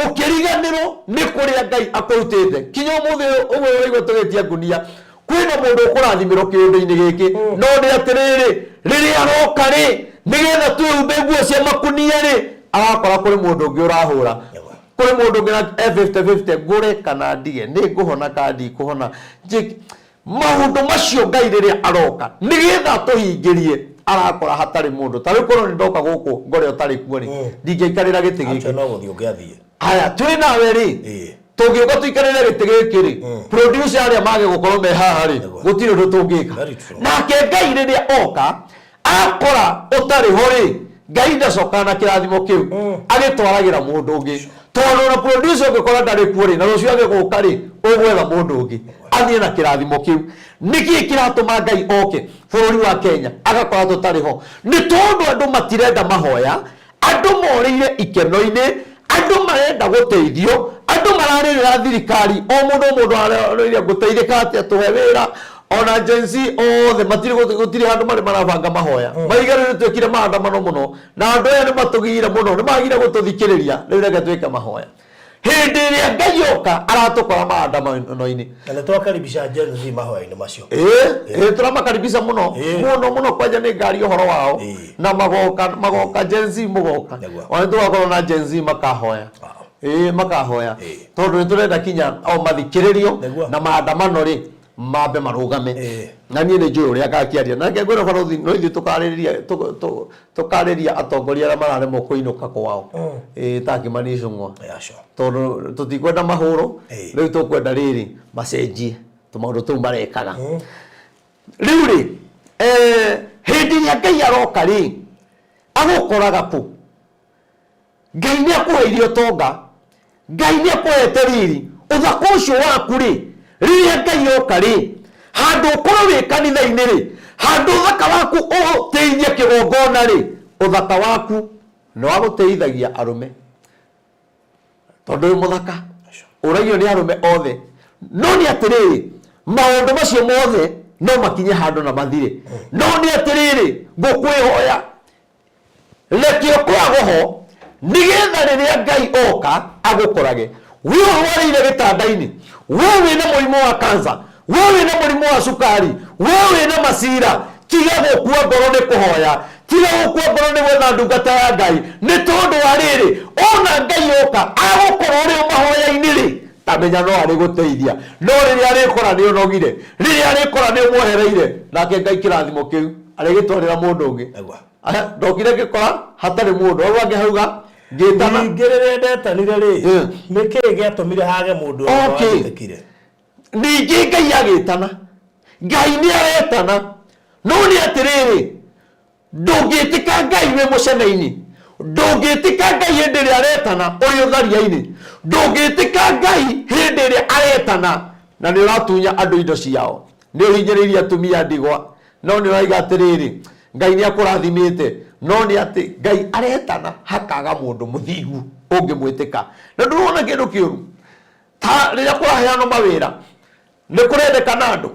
ukiriganiro ni kuria Ngai akurutite kinya umuthi uwe wigwa tugetia ngunia kwina mundu ukurathimiro kiundu-ini giki no ni atiriri riria aroka ri nigetha twihumbe nguo cia makunia ri agakora kuri mundu ungi urahura kuri mundu ungi na 50-50 ngure kana ndige ni nguhona kandi kuhona maundu macio Ngai riria aroka nigetha tuhingirie arakora hatari mundu tari korwo ni ndoka guku ngore utari kuo ri ndingeikarira giti giki no guthii ungiathie aya twi nawe ri tugiuka tuikarire giti giki ri producer aria mage gukorwo me haha ri gutire ndu tungika nake Ngai riria oka akora utari ho ri Ngai ndacoka na kirathimo kiu agitwaragira mundu ungi tondu na producer ungikora ndari kuo ri na rucio agiguka ri ugwetha mundu ungi athie na kirathimo kiu niki kiratuma Ngai oke bururi wa Kenya agakora tutari ho ni tondu andu matirenda mahoya andu morire ikeno-ini andu marenda guteithio andu mararira thirikari o mundu ararira guteithika atia tuhe wira ona agency othe matire handu mari marabanga mahoya maigarire twekire maandamano muno na andu aya ni matugire muno ni magire gututhikiriria riu reke twike mahoya hindi iria Ngai oka aratukora maandamano-ini na twakaribisha agency mahoya-ini macio turamakaribisha muno muno kwanja ni ngari uhoro wao na magoka agency mugoka ona tugakorwo na agency makahoya makahoya tondu ni turenda kinya o mathikiririo na maandamano ri mambe marugame na nie ni njui uria gakiaria na ngegwira barothi no ithi tukariria atongoria aria mararemwo kuinuka kwao takimani cung'wa tondu tutikwenda mahuro riu tukwenda riri macenjie tumaundu tuu marekaga riu ri hindi iria Ngai aroka ri agukoraga ku Ngai ni akuheirie tonga Ngai ni akuhete riri uthaka ucio waku ri riria Ngai oka ri handu ukorwo wi kanitha-ini ri handu uthaka waku uteithie kigongona ri uthaka waku no aguteithagia arume tondu muthaka uragio ni arume othe no ni atiriri maundu macio mothe no makinye handu na mathire no ni atiriri ngukwihoya rekio kwagwo ho nigetha riria Ngai oka agukorage wihoreire gitanda-ini wewe na murimu wa kansa wewe na murimu wa sukari wewe na masira tiga gukua ngoro ni kuhoya tiga gukua ngoro ni gwetha ndungata ya Ngai ni tondu wa riri ona Ngai oka agukorwo ri mahoya-ini ri tamenya no ari guteithia no riria arikora ni unogire riria arikora ni mwehereire nake Ngai kirathimo kiu arigitwarira mundu ungi ndokire ngikora hatari mundu au angi hauga ngitana ngirire ndetanire ri niki giatumire hage mundu wathikire ningi Ngai agitana Ngai ni aretana no ni atiriri ndungitika Ngai we mucene-ini ndungitika Ngai hindi ria aretana uri utharia-ini ndungitika Ngai hindi ria aretana na ni uratunya andu indo ciao ni uhinyiririe atumia ndigwa no ni uraiga atiriri Ngai ni akurathimite no ni ati Ngai aretana hakaga mundu muthigu ungimwitika na ndurona kindu kiuru ta riria kuraheanwo mawira ni kurendekana andu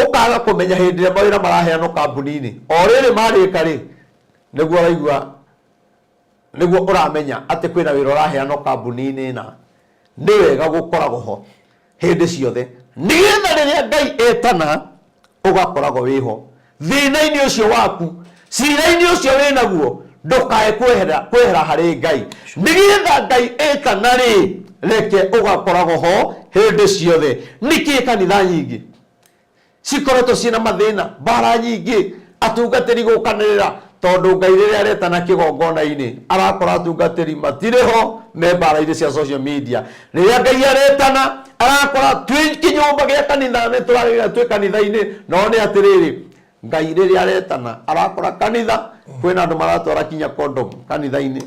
ukaga kumenya hindi ria mawira maraheanwo kambuni-ini o riri marika ri niguo raigua niguo uramenya ati kwina wira uraheanwo kambuni-ini na ni wega gukoragwo ho hindi ciothe nigetha riria Ngai etana ugakoragwo wiho thina-ini ucio waku cira-ini ucio winaguo ndukae kwehera hari Ngai nigetha Ngai etana ri reke ugakoragwo ho hindi ciothe niki kanitha nyingi cikoretwo ciina mathina bara nyingi atungatiri gukanirira tondu Ngai riria aretana kigongona-ini arakora atungatiri matiriho me bara-ini cia social media riria Ngai aretana arakora twi kinyumba gia kanitha ni turarira twi kanitha-ini no ni atiriri Ngai riria aretana arakora kanitha kwina andu maratwara kinya condom kanitha-ini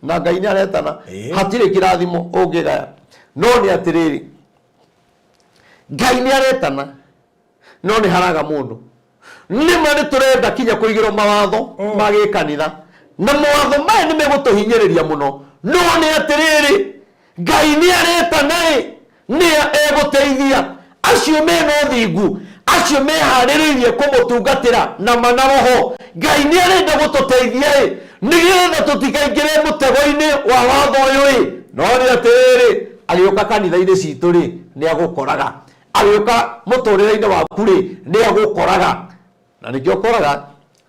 na Ngai ni aretana hatire kirathimo ungigaya no ni atiriri Ngai ni aretana no ni haraga mundu nima ni turenda kinya kuigirwo mawatho magi kanitha na mawatho maya ni megutuhinyiriria muno no ni atiriri Ngai ni areta nai ni eguteithia acio mena thingu acio mehariririe kumutungatira na manaroho Ngai ni arenda gututeithia nigetha tutikaingire mutego-ini wa watho uyu no ni atiriri agioka kanitha-ini citu ri ni agukoraga agioka muturire-ini waku ri ni agukoraga na nikio koraga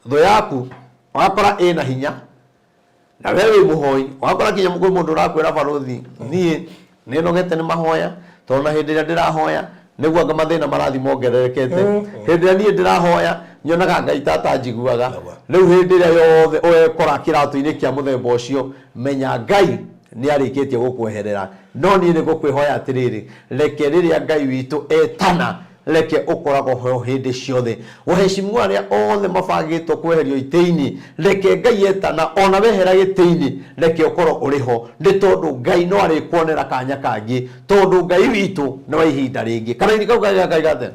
tho yaku wakora ina hinya na wewe muhoi wakora kinya mundu rakwira barothi ni nogete ni mahoya tona hindi ria ndirahoya niguo ngamathina marathi mongererekete hindi ria ni ndirahoya nyonaga Ngai tata njiguaga riu hindi ria yothe ukora kiratu-ini kia muthemba ucio menya Ngai ni arikitie gukweherera no ni ngukwihoya atiriri reke riria Ngai witu etana reke ukoragwo ho hindi ciothe uheshimu aria othe mabangitwo kweherio ite-ini reke Ngai etana ona wehera gite-ini reke ukorwo uriho ni tondu Ngai no ari kuonera kanya kangi tondu Ngai witu no wa ihinda ringi kana ni kauga Ngai gate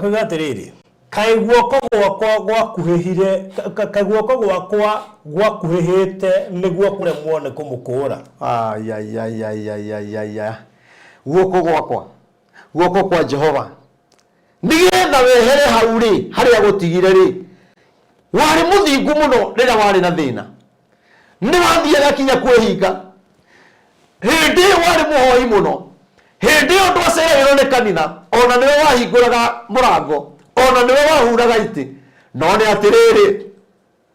kauga atiriri kai guoko gwakwa gwakuhihire kai guoko gwakwa gwakuhihite niguo kuremwo ni kumukura ya guoko kwa Jehova nigetha wehere hau ri haria gutigire ri wari muthingu muno rira wari na thina ni wathiaga kinya kwehinga hindi wari muhoi muno hindi undu acereirwo ni kanitha ona niwe wahinguraga murango ona niwe wahuraga iti no ni atiriri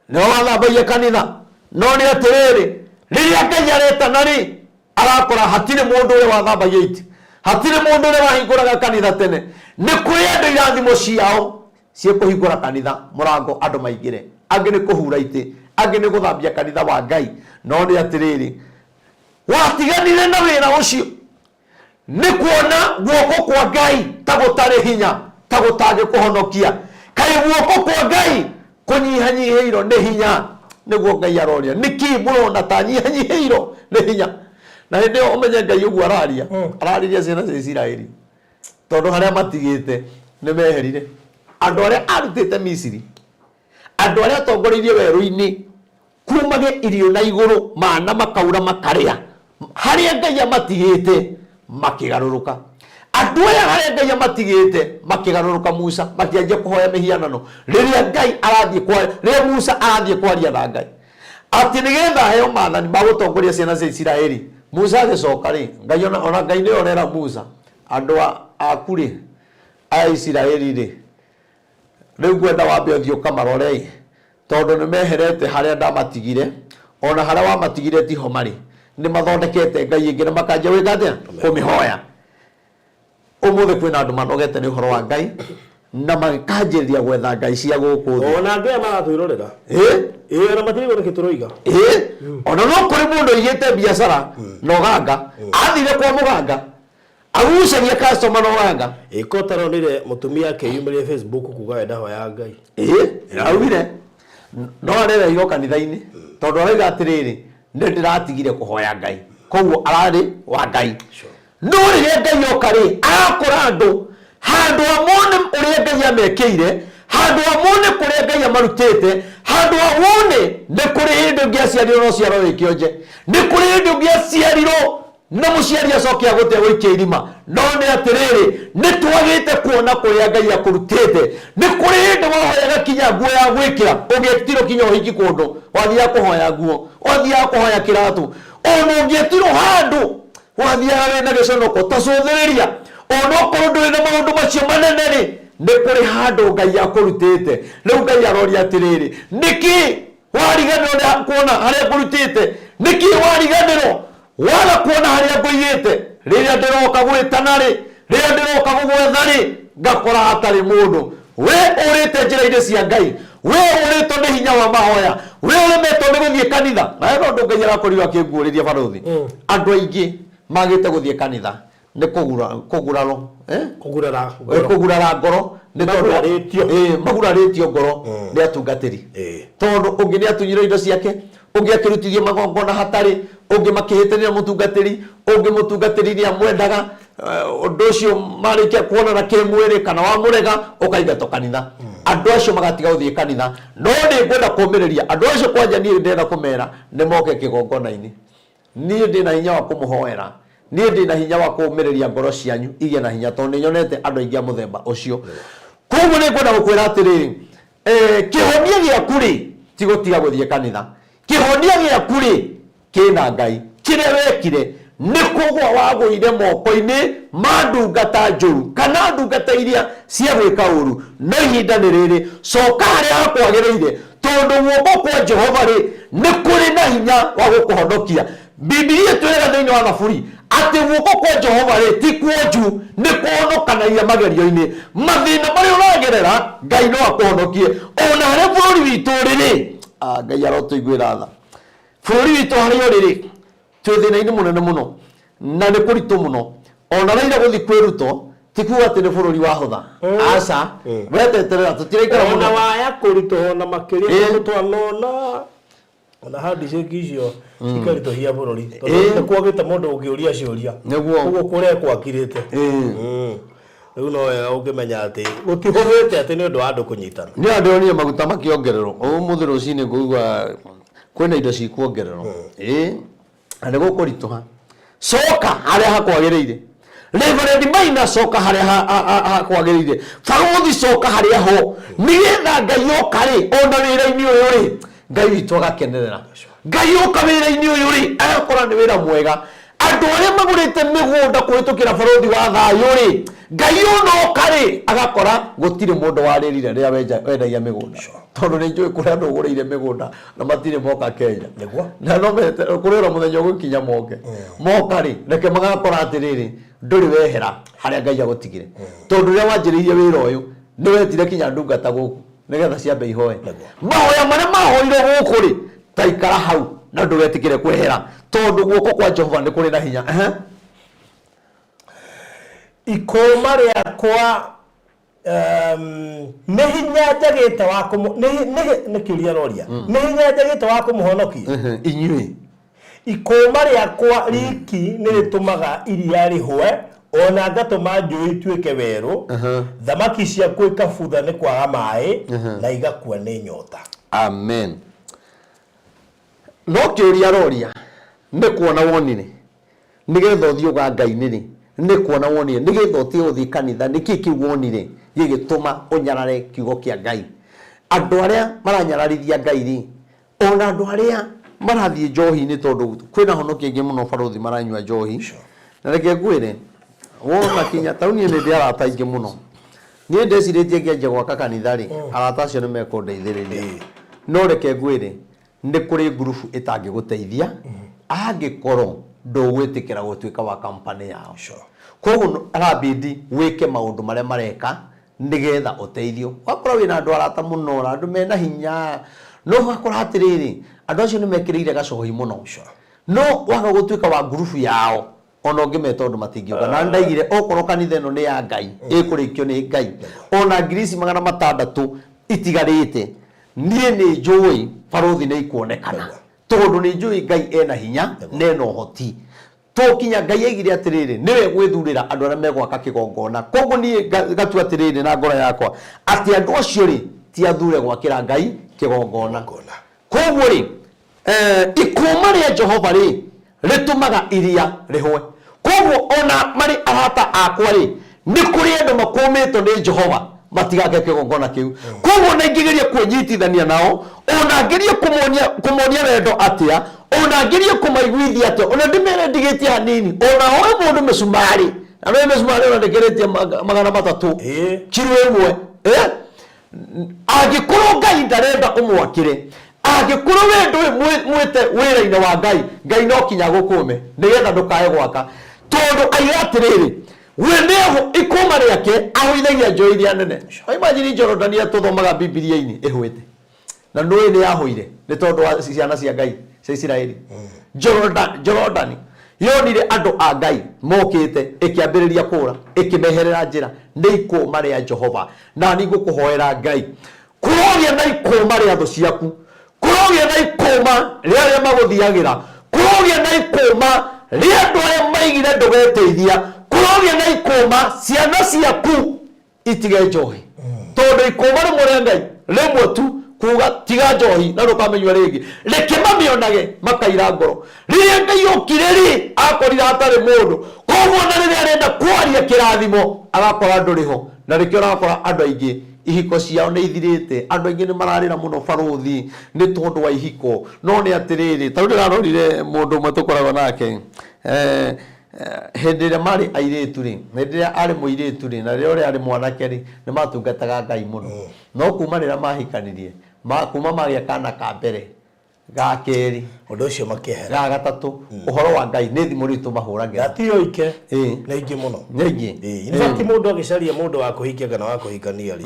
no wathambagia kanitha no ni atiriri riria Ngai aretana ri arakora hatire mundu uria wathambagia iti hatire mundu uria wahinguraga kanitha tene ni kuri andu irathimo ciao ciekuhingura kanitha murango andu maingire angi ni kuhura iti angi ni guthambia kanitha wa Ngai no ni atiriri watiganire na wira ucio ni kuona guoko kwa Ngai ta gutari hinya ta gutange kuhonokia kai guoko kwa Ngai kunyihanyiheiro ni hinya niguo Ngai aroria niki murona ta nyihanyiheiro ni hinya na hindi o umenye Ngai uguo arariria ciana cia Isiraeli tondu haria matigite ni meherire andu aria arutite Misiri andu aria tongoririe weru-ini kumage irio na iguru mana makaura makaria haria Ngai amatigite makigaruruka andu aya haria Ngai amatigite makigaruruka Musa makianjia kuhoya mihianano riria Ngai arathie kwa riria Musa arathie kwaria na Ngai ati nigetha heo maathani magutongoria ciana cia Isiraeli Musa agicoka ri Ngai ona Ngai ni onera Musa andu aku ri a Isiraeli ri riu gwenda wambe uthio kamarore tondu ni meherete haria ndamatigire ona haria wamatigire tiho mari ni mathondekete Ngai ingi na makanja wikate kumihoya umuthi kwina andu manogete ni uhoro wa Ngai na makanjiriria gwetha Ngai cia guku thi ona Ngai maratwirorera ona matirigo nikituroiga ona no kuri mundu igite biashara no ganga athire kwa muganga agucaria customer no ganga ikotaro nire mutumia akeyumirie Facebook kuga wenda hoya Ngai augire no arere igo kanitha-ini tondu araiga atiriri ndi ndiratigire kuhoya Ngai koguo arari wa Ngai no riria Ngai oka ri arakora andu handu amone uria Ngai amekeire handu amone kuria Ngai amarutite handu amone ni kuri hindu ngiaciarirwo no ciaro wikionje ni kuri hindu ngiaciarirwo na muciari acokia gutia wikia irima no ni atiriri ni twagite kuona kuria Ngai akurutite ni kuri hindu wahoyaga kinya nguo ya gwikira ugietiro kinya uhiki kundu wathia kuhoya nguo wathia kuhoya kiratu ono ngietiro handu wathiaga wina giconoko tacuthiriria ono korwo nduri na maundu macio manene ri ni kuri handu Ngai akurutite riu Ngai aroria atiriri niki wariganirwo ni kuona haria kurutite niki wariganirwo wala kuona haria ngũigĩte riria ndiroka gwĩtana ri riria ndiroka gũgwetha ri ngakora hatari mundu we ũrĩte njĩra-inĩ cia Ngai we ũrĩtwo nĩ hinya wa mahoya we ũremetwo nĩ gũthiĩ kanitha na no ndũ Ngai arakorirwo akĩnguũrĩria barothi andũ aingĩ magĩte gũthiĩ kanitha nĩ kũgurara ngoro nĩ tondũ magurarĩtio ngoro nĩ atungatĩri tondũ ũngĩ nĩ atunyirwo indo ciake ũngĩ akĩrutithie magongona hatarĩ ũngĩ makĩhĩtĩria mũtungatĩri ũngĩ mũtungatĩri nĩ amwendaga ũndũ ũcio marĩkia kuonana kĩmwĩrĩ kana wamũrega ũkaingatwo kanitha andu acio magatiga guthie kanitha no ni ngwenda kumireria andu acio kwanja nie ndenda kumera ni moke kigongona-ini nie ndina hinya wa kumuhoera nie ndina hinya wa kumireria ngoro cianyu igie na hinya tondu nyonete andu aingi a muthemba ucio koguo ni ngwenda gukwira atiriri kihonia giaku ri ti gutiga guthie kanitha kihonia giaku ri kina Ngai kire wekire ni kugwa wagwire moko-ini ma ndungata njuru kana ndungata iria cia gwika uru no ihinda ni riri coka haria hakwagiriire tondu guoko kwa Jehova ri ni kuri na hinya wa gukuhonokia Biblia twega thiini wa Thaburi ati guoko kwa Jehova ri ti kuonju ni kuhonokanagia magerio-ini mathina maria uragerera Ngai no akuhonokie ona haria bũrũri witũ riri Ngai arotuiguĩra tha bũrũri witũ haria riri twĩ thĩna-inĩ mũnene mũno na nĩ kũritũ mũno ona Raila gũthi kwĩruto ti kuga atĩ nĩ bũrũri wahũtha aca weteterera tũtiraikara ona waya kũritũhwo na makĩria mũndũ twanona ona handicĩki icio ikaritũhia bũrũri tondũ nĩ kwagĩte mũndũ ũngĩũria ciũria ũguo kũrĩa gwakirĩte rĩu no wega ũngĩmenya atĩ gũtihũthĩte atĩ nĩ ũndũ wa andũ kũnyitana nĩ andĩonire maguta makĩongererwo ũmũthĩ rũcinĩ ngũigua kwĩna indo cikuongererwo na nĩ gũkũritũha coka harĩa hakwagĩrĩire Reverend Maina coka harĩa hakwagĩrĩire Barũthi coka harĩa ho nĩgetha Ngai oka rĩ ona wĩra-inĩ ũyũ rĩ Ngai witũ agakenerera Ngai oka wĩra-inĩ ũyũ rĩ agakora nĩ wĩra mwega andũ arĩa magũrĩte mĩgũnda kũhĩtũkĩra barũthi wa thayũ rĩ Ngai ona oka rĩ agakora gũtirĩ mũndũ warĩrire rĩrĩa wendagia mĩgũnda tondu nĩ njũĩ kũrĩa andũ ũgũrĩire mĩgũnda na matirĩ moka Kenya na no kũrĩra mũthenya ũgũkinya moka rĩ reke magakora atĩrĩrĩ ndũrĩ wehera harĩa Ngai agũtigire tondu rĩrĩa wanjĩrĩirie wĩra ũyũ nĩ wetire kinya ndungata gũkũ nĩgetha ciambe ihoe mahoya marĩa mahoirwo gũkũ rĩ ta ikara hau na ndũgetĩkĩre kwehera tondu guoko kwa Jehova nĩ kũrĩ na hinya ikũma rĩakwa nĩ hinya njagĩte wa nĩ kĩũria roria nĩ hinya njagĩte wa kũmũhonokia inyuĩ ikũma rĩakwa riki nĩ rĩtũmaga iria rĩhwe ona ngatũma njũĩ ituĩke werũ thamaki ciaku ikabutha nĩ kwaga maĩ na igakua nĩ nyota amen no kĩũria roria nĩ kuona wonire nĩgetha ũthiĩ ũga Ngai-inĩ rĩ nĩ kuona wonire nĩgetha ũtige gũthiĩ kanitha nĩkĩ kĩu wonire gĩgĩtũma ũnyarare kiugo kĩa Ngai andũ arĩa maranyararithia Ngai rĩ ona andũ arĩa marathiĩ njohi-inĩ tondũ kwĩna honokia aingĩ mũno barũthi maranyua njohi na reke ngwĩre wona kinya tauni nĩ ndĩ arata aingĩ mũno niĩ ndecirĩtie ngĩanjia gwaka kanitha rĩ arata acio nĩ mekũndeithĩrĩria no reke ngwĩre nĩ kũrĩ ngurubu ĩtangĩgũteithia angĩkorwo ndũgwĩtĩkĩra gũtuĩka wa kampani yao koguo arabidi wĩke maũndũ marĩa mareka nĩgetha ũteithio wakora wĩna andũ arata mũno andũ mena hinya no wakora atĩrĩrĩ andũ acio nĩ mekĩrĩire gacohi mũno no waga gũtuĩka wa ngurubu yao ona ũngĩmeta ũndũ matingĩũka na ndaigire okorwo kanitha ĩno nĩ ya Ngai ĩkũrĩkio nĩ Ngai ona ngirisi 600 itigarĩte niĩ nĩ njũĩ barũthi nĩ ikuonekana tondu nĩ njũĩ Ngai ena hinya na ena ũhoti tokinya Ngai aigire atĩrĩrĩ nĩwe gwĩthurĩra andũ arĩa megwaka kĩgongona koguo niĩ gatua atĩrĩrĩ na ngoro yakwa atĩ andũ acio rĩ ti athure gwakĩra Ngai kĩgongona koguo rĩ ikũma rĩa Jehova rĩ rĩtũmaga iria rĩhwe koguo ona marĩ arata akwa rĩ nĩ kũrĩ andũ makũmĩtwo nĩ Jehova matigake kĩgongona kĩu koguo na ingĩgeria kwĩnyitithania nao ona ngerie kũmonia wendo atĩa ona ngerie kũmaiguithia atĩa ona ndĩmere ndigĩtie hanini ona hoe mũndũ mĩcumarĩ na no mĩcumarĩ ona ndĩkĩrĩtie 300 kiro ĩmwe angĩkorwo Ngai ndarenda ũmwakĩre angĩkorwo we ndũĩ mwĩte wĩra-inĩ wa Ngai no kinya gũkũme nĩgetha ndũkae gwaka tondũ aiga atĩrĩrĩ we nĩho ikũma rĩake ahũithagia njũĩ iria nene imagine Jorodani tũthomaga Biblia-inĩ ĩhwĩte na nũĩ nĩ yahũire nĩ tondũ wa ciana cia Ngai cia Isiraeli Jorodani yonire andũ a Ngai mokĩte ĩkĩambĩrĩria kũra ĩkĩmeherera njĩra nĩ ikũma rĩa Jehova na nĩ ngũkũhoera Ngai kũrogĩa na ikũma rĩa thũ ciaku kũrogĩa na ikũma rĩa arĩa magũthiagĩra kũrogĩa na ikũma rĩa andũ arĩa maigire ndũgeteithia kũrogĩa na ikũma ciana ciaku itige njohi tondũ maundu ikumari muri ngai rimwe tu kuga tiga njohi na ndukamenywa ringi reke mamionage makaira ngoro riria ngai okire ri akorira atari mundu koguo na riria arenda kwaria kirathimo agakora nduriho na reke urakora andu aingi ihiko ciao nĩ ithirĩte andũ aingĩ nĩ mararĩra mũno baruthi nĩ tondũ wa ihiko no nĩ atĩrĩrĩ tarĩu ndĩrarorire mũndũ ũmwe tũkoragwo nake hĩndĩ ĩrĩa marĩ airĩtu rĩ hĩndĩ ĩrĩa arĩ mũirĩtu rĩ na rĩrĩa arĩ mwanake rĩ nĩ matungataga Ngai mũno no kuma rĩrĩa mahikanirie kuma magĩa kana ka mbere ga kerĩ ũndũ ũcio makĩehera ga gatatũ ũhoro wa Ngai nĩ thimũ ritũ mahũragĩra gatio ike nĩ ingĩ mũno nĩ ingĩ in fact mũndũ agĩcaria mũndũ wa kũhikia kana wa kũhikania rĩ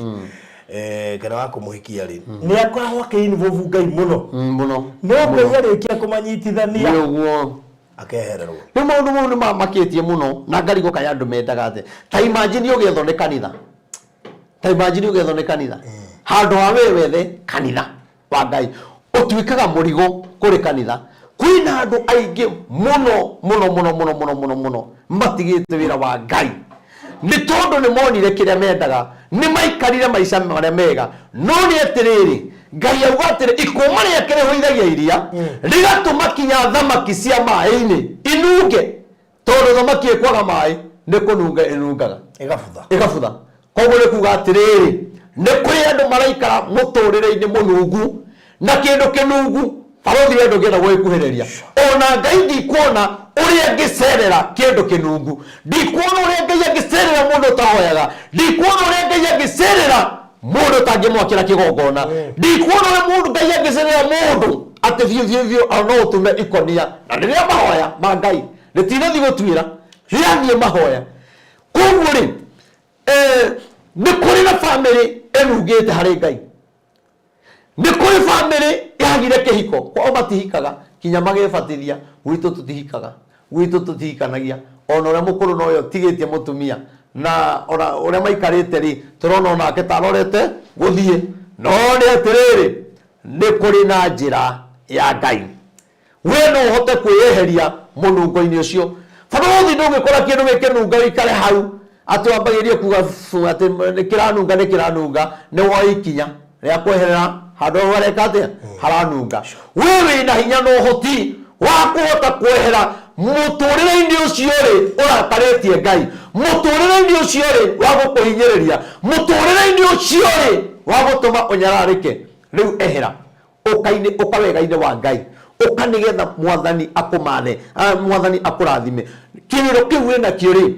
kana wa kũmũhikia rĩ nĩ akoragwo akĩinvolve Ngai mũno no Ngai arĩkia kũmanyitithania nĩguo akehererwo nĩ maũndũ mau nĩ mamakĩtie mũno na ngarigwo kana andũ mendaga atĩa ta imagine ũgĩethwo nĩ kanitha handũ ha we wethe kanitha wa Ngai ũtuĩkaga mũrigo kũrĩ kanitha kwĩna andũ aingĩ mũno matigĩte wĩra wa Ngai nĩ tondũ nĩ monire kĩrĩa mendaga nĩ maikarire maica marĩa mega no nĩ atĩrĩrĩ Ngai auga atĩrĩ ikũma rĩake rĩhũithagia iria rĩgatũma kinya thamaki cia maĩ-inĩ inunge tondũ thamaki ĩkwaga maĩ nĩ kũnunga ĩnungaga ĩgabutha koguo nĩ kuga atĩrĩrĩ nĩ kũrĩ andũ maraikara mũtũrĩre-inĩ mũnungu na kĩndũ kĩnungu barothi wendo ngĩenda gwĩkuhĩrĩria ona Ngai ndikuona ũrĩa ngĩcerera kĩndũ kĩnungu ndikuona ũrĩa Ngai angĩcerera mũndũ ũtahoyaga ndikuona ũrĩa Ngai angĩcerera mũndũ ũtangĩmwakĩra kĩgongona ndikuona ũrĩa mũndũ Ngai angĩcerera mũndũ atĩ biũ no ũtume ikonia na rĩrĩa mahoya ma Ngai rĩtinathiĩ gũtuĩra rĩathiĩ mahoya koguo rĩ nĩ kũrĩ na bamĩrĩ ĩnungĩte harĩ Ngai nĩ kũrĩ bamĩrĩ yagire kĩhiko kwao matihikaga kinya magĩbatithia gwitũ tũtihikanagia ona ũrĩa mũkũrũ noyo tigĩtie mũtumia na ũrĩa maikarĩte rĩ tũrona onake tarorete gũthiĩ no nĩ atĩrĩrĩ nĩ kũrĩ na njĩra ya Ngai we no ũhote kwĩyeheria mũnungo-inĩ ũcio barothi ndũngĩkora kĩndũ gĩkĩnunga wĩikare hau atĩ wambagĩrie kuga atĩ nĩ kĩranunga nĩ woe ikinya rĩa kweherera handũ hareka atĩa haranunga we wĩna hinya na ũhoti wa kũhota kwehera mũtũrĩre-inĩ ũcio rĩ ũrakarĩtie Ngai mũtũrĩre-inĩ ũcio rĩ wa gũkũhinyĩrĩria mũtũrĩre-inĩ ũcio rĩ wa gũtũma ũnyararĩke rĩu ehera ũkawega-inĩ wa Ngai ũka nĩgetha mwathani akũmathe mwathani akũrathime kĩrĩro kĩu wĩnakĩo rĩ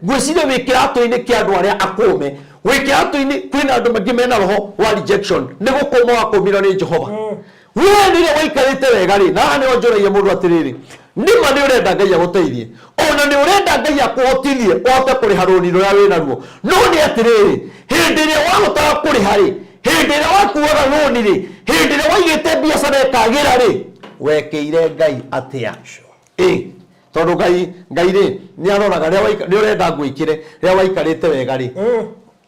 ngwĩciria wĩ kĩratũ-inĩ kĩa andũ arĩa akũme wĩ kĩratũ-inĩ kwĩna andũ maingĩ mena roho wa rejection nĩ gũkũma wakũmirwo nĩ Jehova we rĩrĩa waikarĩte wega rĩ na nĩo njũragia mũndũ atĩrĩrĩ nĩma nĩ ũrenda Ngai agũteithie ona nĩ ũrenda Ngai akũhotithie ũhote kũrĩha rũni rũrĩa wĩnaruo no nĩ atĩrĩrĩ hĩndĩ ĩrĩa wahotaga kũrĩha rĩ hĩndĩ ĩrĩa wakuaga rũni rĩ hĩndĩ ĩrĩa waigĩte biacara ĩkagĩra rĩ wekĩire Ngai atĩa tondũ Ngai rĩ nĩ aroraga nĩ ũrenda ngwĩkĩre rĩrĩa waikarĩte wega rĩ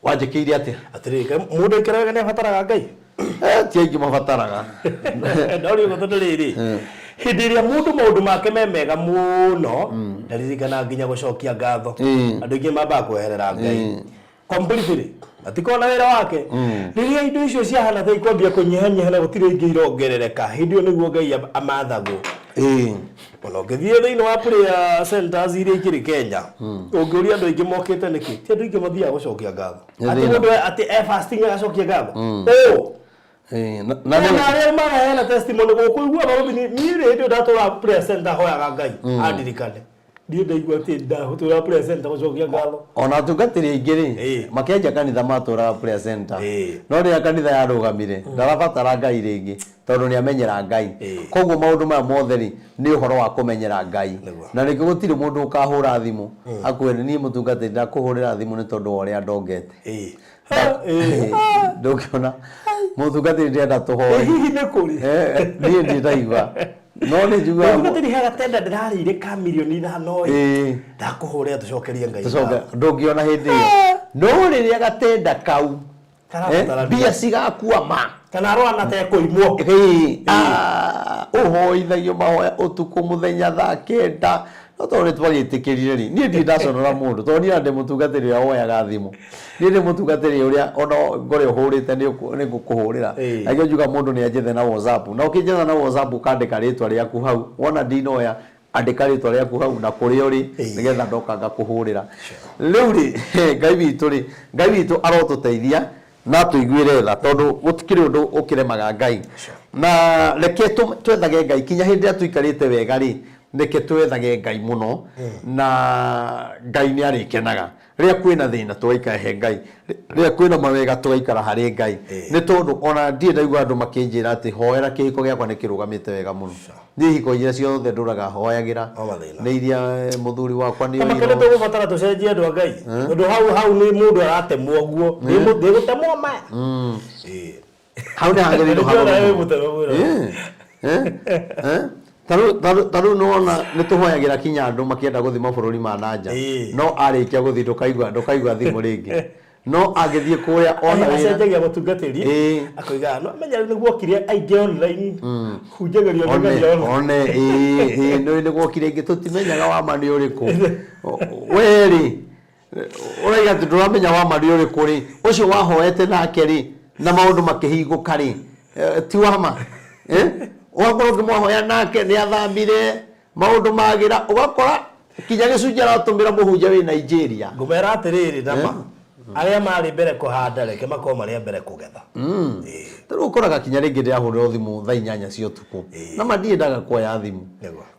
wanjĩkĩire atĩa atĩrĩrĩ mũndũ aikara wega nĩ abataraga Ngai ti aingĩ mabataraga ndori ũguo tondũ rĩrĩ hĩndĩ ĩrĩa mũndũ maũndũ make me mega mũno ndaririkana nginya gũcokia ngatho andũ aingĩ mambaga kweherera Ngai completely atikona wĩra wake rĩrĩa indo icio ciahana ta ikwambia kũnyihanyiha na gũtirĩ ingĩ irongerereka hĩndĩ ĩyo nĩguo Ngai amathagwo ona ũngĩthiĩ thĩinĩ wa prayer centers iria ikĩrĩ Kenya ũngĩũria andũ aingĩ mokĩte nĩkĩ ti andũ aingĩ mathiaga gũcokia ngatho atĩ mũndũ atĩ fasting agacokia ngatho na arĩa marahena testimony gũkũ igua maũndũ niĩ hĩndĩ ndatũra prayer center hoyaga Ngai andirikane ndiĩ ndaigua atĩ ndatũra prayer center gũcokia ngatho ona atungatĩri aingĩ rĩ makĩanjia kanitha matũraga prayer center no rĩrĩa kanitha yarũgamire ndarabatara Ngai rĩngĩ tondũ nĩ amenyera Ngai koguo maũndũ maya mothe rĩ nĩ ũhoro wa kũmenyera Ngai na rĩngĩ gũtirĩ mũndũ ũkahũra thimũ akwĩre niĩ mũtungatĩri ndakũhũrĩra thimũ nĩ tondũ wa ũrĩa ndongete ndũkĩona mũtungatĩri ndĩrenda tũhoe hihi nĩ kũrĩ niĩ ndĩraigua no nĩ njiguaga mũtungatĩri he gatenda ndĩrarĩire ka mirioni 5 ndakũhũrĩra tũcokerie Ngai ndũngĩona hĩndĩ ĩyo no rĩrĩa gatenda kau mbia cigakua ma kana rwana te kuimwo uhoithagio mahoya utuku muthenya thaa 9 no tondå twagätäkärire ri niä ndi ndaconora må ndå tondå niä ndä må tungatä rä å woyaga thimå niä ndä må tungatä rä å rä a ona ngore å hå rä te nä ngå kå hå rä ra agä njuga må ndå nä anjethe na WhatsApp na å kä njetha na WhatsApp ukandä ka rä twa rä aku hau wona ndinoya andä ka rä twa rä aku hau na kå rä o rä nä getha ndoka ngakå hå rä ra rä u rä ngai witå arotå teithia na tå iguä re tha tondå gå tikä rä å ndå å kä remaga ngai na reke twethage ngai kinya hä ndä ä rä a tå ikarä te wega rä reke twethage ngai muno na ngai nä arä kenaga rä a kwä na thä na tågaikara he ngai rä a kwä na mawega tågaikara harä ngai nä tondå ona ndiä ndaigua andå makä njä ra atä hoera kä hiko gä akwa nä kä rå gamä te wega må no niä hiko iria ciothe ndå raga hoyagä ra nä iria må thuri wakwa nä makene tå gå batara tå cenjie andå a ngai tondå hau nä må ndå aratemwo guo ndä gå temwo maya hau nä hagä rä Taru nona nä tå hoyagä ra kinya andå makienda gå thiä mabå rå ri ma nanja no arä kia gå thiä ndå kaigua thimå rä ngä no agä thiä kå rä a onacenjagia må tungatä ri akoiga no menya nä guokire aingä online hunjagärio one nä guokire ingä tå timenyaga wama nä å rä kå we rä å raiga atä ndå ramenya wama nä å rä kå rä å cio wahoete nake rä na maå ndå makä hingå ka rä ti wama wakorwo ngĩmwahoya nake nĩ athambire maũndũ magĩra ũgakora kinya gĩcunjĩ aratũmĩra mũhunjia wĩ Nigeria ngũmera atĩrĩrĩ nama arĩa marĩ mbere kũhanda reke makorwo marĩ mbere kũgetha tarĩu ũkoraga kinya rĩngĩ ndĩrahũrĩrwo thimũ thaa 8 cia ũtukũ na mandiendaga kuoya thimũ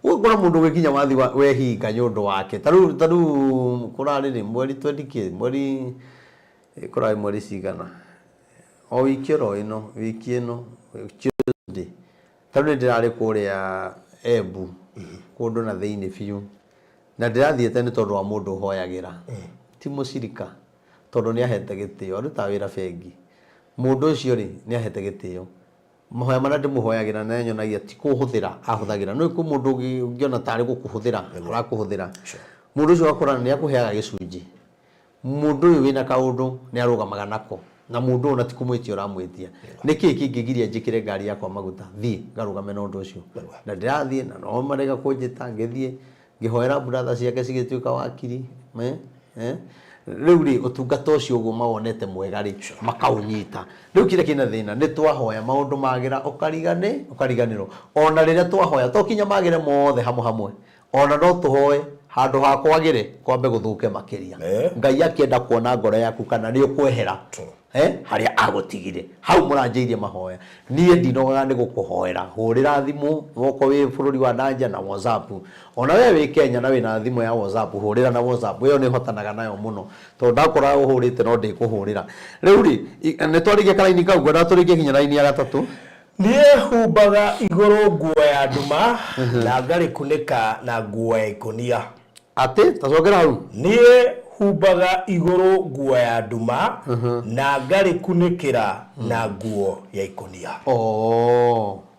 ũgakora mũndũ ũgĩkinya wathi wehinga nĩ ũndũ wake tarĩu kũrarĩ rĩ mweri 20 mweri kũrarĩ mweri cigana o wiki ĩno wiki ĩno Tuesday tarä ndä rarä kå rä a Embu kå ndå na thä inä biå na ndä rathiä te nä tondå wa må ndå hoyagä ra ti må cirika tondå nä ahete gä tä o arä ta wä ra bengi må ndå å cio rä nä ahete gä tä o mahoya marä a ndä må hoyagä ra nä nyonagia ti kå hå thä ra ahå thagä ra no kwä må ndå å ngä ona tarä gå kå hå thä ra arakå hå thä ra må ndå å cio agakora nä akå heaga gä cunjä må ndå å yå wä na kaå ndå nä arå gamaga nako na mundu ona ti kumwitia uramwitia niki kingigiria njikire ngari yakwa maguta thie ngarugame na undu ucio na ndirathie na no marega kunjita ngithie ngihoera brother ciake cigituika wakiri riu ri utungata ucio uguo mawonete mwega ri makaunyita riu kire kina thina ni twahoya maundu magira ukariganirwo ona riria twahoya to kinya magire mothe hamwe ona no tuhoe handu ha kwagire kwambe guthuke makiria ngai akienda kuona ngoro yaku kana ni ukwehera haria agutigire hau muranjeirie mahoya nie ndinogaga ni gukuhoera hurira thimu woko wi bururi wa nanja na WhatsApp ona we wi Kenya na wi na thimu ya WhatsApp hurira na WhatsApp yo ni hotanaga nayo muno to ndakora uhurite no ndi kuhurira riu ri ni twarigie karaini kau gwenda turigie kinya raini ya gatatu nie humbaga iguru nguo ya nduma na ngari kunika na nguo ya ikonia ati tacokera hau nie humbaga iguru nguo ya nduma na ngari kunikira na nguo ya ikonia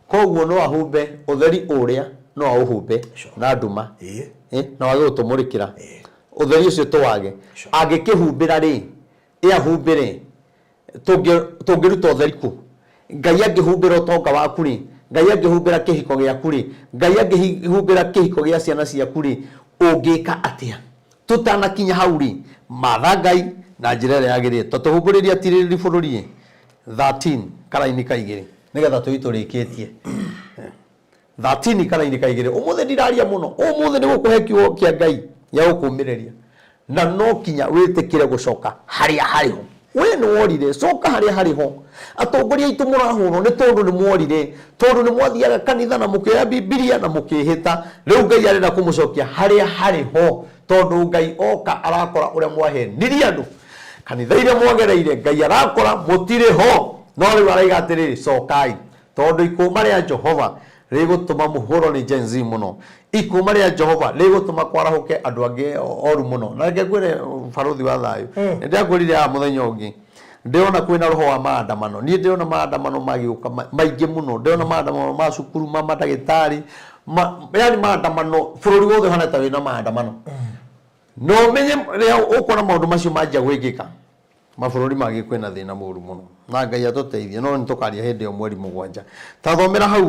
koguo no ahumbe utheri uria no ahumbe na nduma na wage gutumurikira utheri ucio twage angikihumbira ri ahumbire tungiruta utheri ku ngai angihumbira utonga waku ri ngai angihumbira kihiko giaku ri ngai angihumbira kihiko gia ciana ciaku ri ungika atia tutanakinya hau ri matha ngai na njira ĩrĩa yagĩrĩire tuhumbũrĩria tirĩrĩ bũrũri 13 karaini kaigĩrĩ nigetha tũitũrĩkĩtie 13 karaini kaigĩrĩ ũmũthĩ ndiraria mũno ũmũthĩ nĩ gũkũhe kiugo kĩa ngai ya gũkũmĩrĩria na no kinya wĩtĩkĩre gũcoka harĩa harĩho we nĩ worire coka harĩa harĩho atongoria aitũ mũrahũrwo nĩ tondũ nĩ mworire tondũ nĩ mwathiaga kanitha na mũkĩoya bibilia na mũkĩhĩta rĩu ngai arenda kũmũcokia harĩa harĩho tondũ ngai oka arakora ũrĩa mwahenirie andũ kanitha iria mwagereire ngai arakora mũtirĩ ho no rĩu araiga atĩrĩrĩ cokai tondũ ikũma rĩa Jehova rĩgũtũma mũhũrwo nĩ Gen Z mũno ikũma rĩa Jehova rĩgũtũma kwarahũke andũ angĩ oru mũno na reke ngwĩre baruthi wa thayũ nĩndĩrakwĩrire haha mũthenya ũngĩ ndĩrona kwĩna roho wa maandamano niĩ ndĩrona maandamano magĩũka maingĩ mũno ndĩrona maandamano ma cukuru ma mandagĩtarĩ yani maandamano bũrũri wothe hana ta wĩna maandamano no menye rĩrĩa ũkuona maũndũ macio manjia gwĩkĩka mabũrũri mangĩ kwĩna thĩna mũru mũno na Ngai atũteithie no nĩ tũkaria hĩndĩ ĩyo mweri 7 ta thomera hau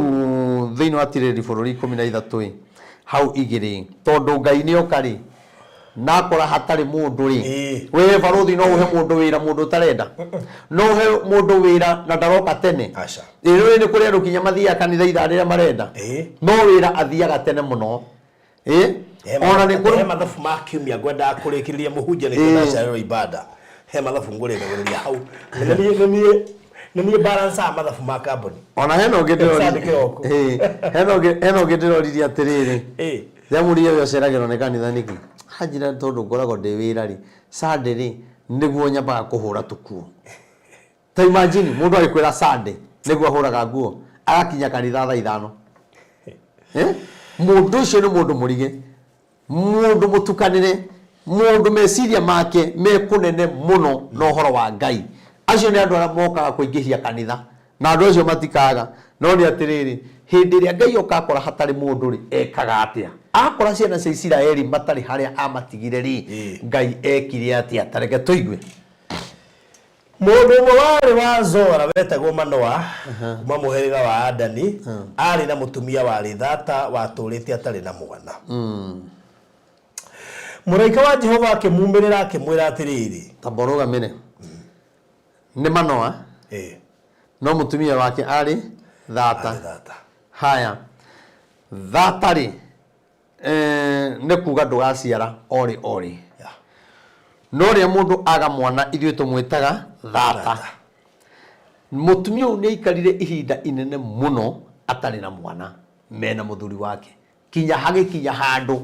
thĩinĩ wa tirĩri bũrũri 13 hau igĩrĩ tondũ Ngai nĩ oka rĩ na kora hatarĩ mũndũ rĩ we barothi no uhe mũndũ wĩra mũndũ tarenda no uhe mũndũ wĩra na ndaroka tene rĩu nĩ kũrĩ andũ kinya mathiaga kanitha ithaa rĩrĩa marenda no wĩra athiaga tene mũno ona nĩ kũrĩ mathabu ma kiumia ngwenda kũrĩkĩrĩria mũhunjia nĩ kũnacarĩrwo ibada he mathabu ngũrĩgagĩrĩria hau nĩ niĩ balance a mathabu ma kamboni ona hena ũngĩ ndĩroririe atĩrĩrĩ Jamuri yo ceragĩrwo nĩ kanitha nĩkĩ hanjira tondũ ngoragwo ndĩ wĩra rĩ Sunday rĩ nĩguo nyambaga kũhũra tukuo ta imagine mũndũ agĩkwĩra Sunday nĩguo ahũraga nguo agakinya kanitha thaa 5 mũndũ ũcio nĩ mũndũ mũrige mũndũ mũtukanĩre mũndũ meciria make mekũnene mũno na ũhoro wa Ngai acio nĩ andũ arĩa mokaga kũingĩhia kanitha na andũ acio matikaga no nĩ atĩrĩrĩ hĩndĩ ĩrĩa Ngai oka akora hatarĩ mũndũ rĩ ekaga atĩa akora ciana cia Isiraeli matarĩ harĩa amatigire rĩ Ngai ekire atĩa tareke tũigue mũndũ ũmwe warĩ wa Zora wetagwo Manoa kuma mũhĩrĩga wa Adani arĩ na mũtumia warĩ thata watũrĩte atarĩ na mwana mũraika wa Jehova akĩmumĩrĩra akĩmwĩra atĩrĩrĩ tamboroga mene nĩ Manoa no mũtumia wake arĩ thata haya thata rĩ nĩ kuga ndũgaciara ori no rĩa mũndũ aga mwana ithuĩ tũmwĩtaga thata mũtumia ũyũ nĩ aikarire ihinda inene mũno atarĩ na mwana mena mũthuri wake kinya hagĩkinya handũ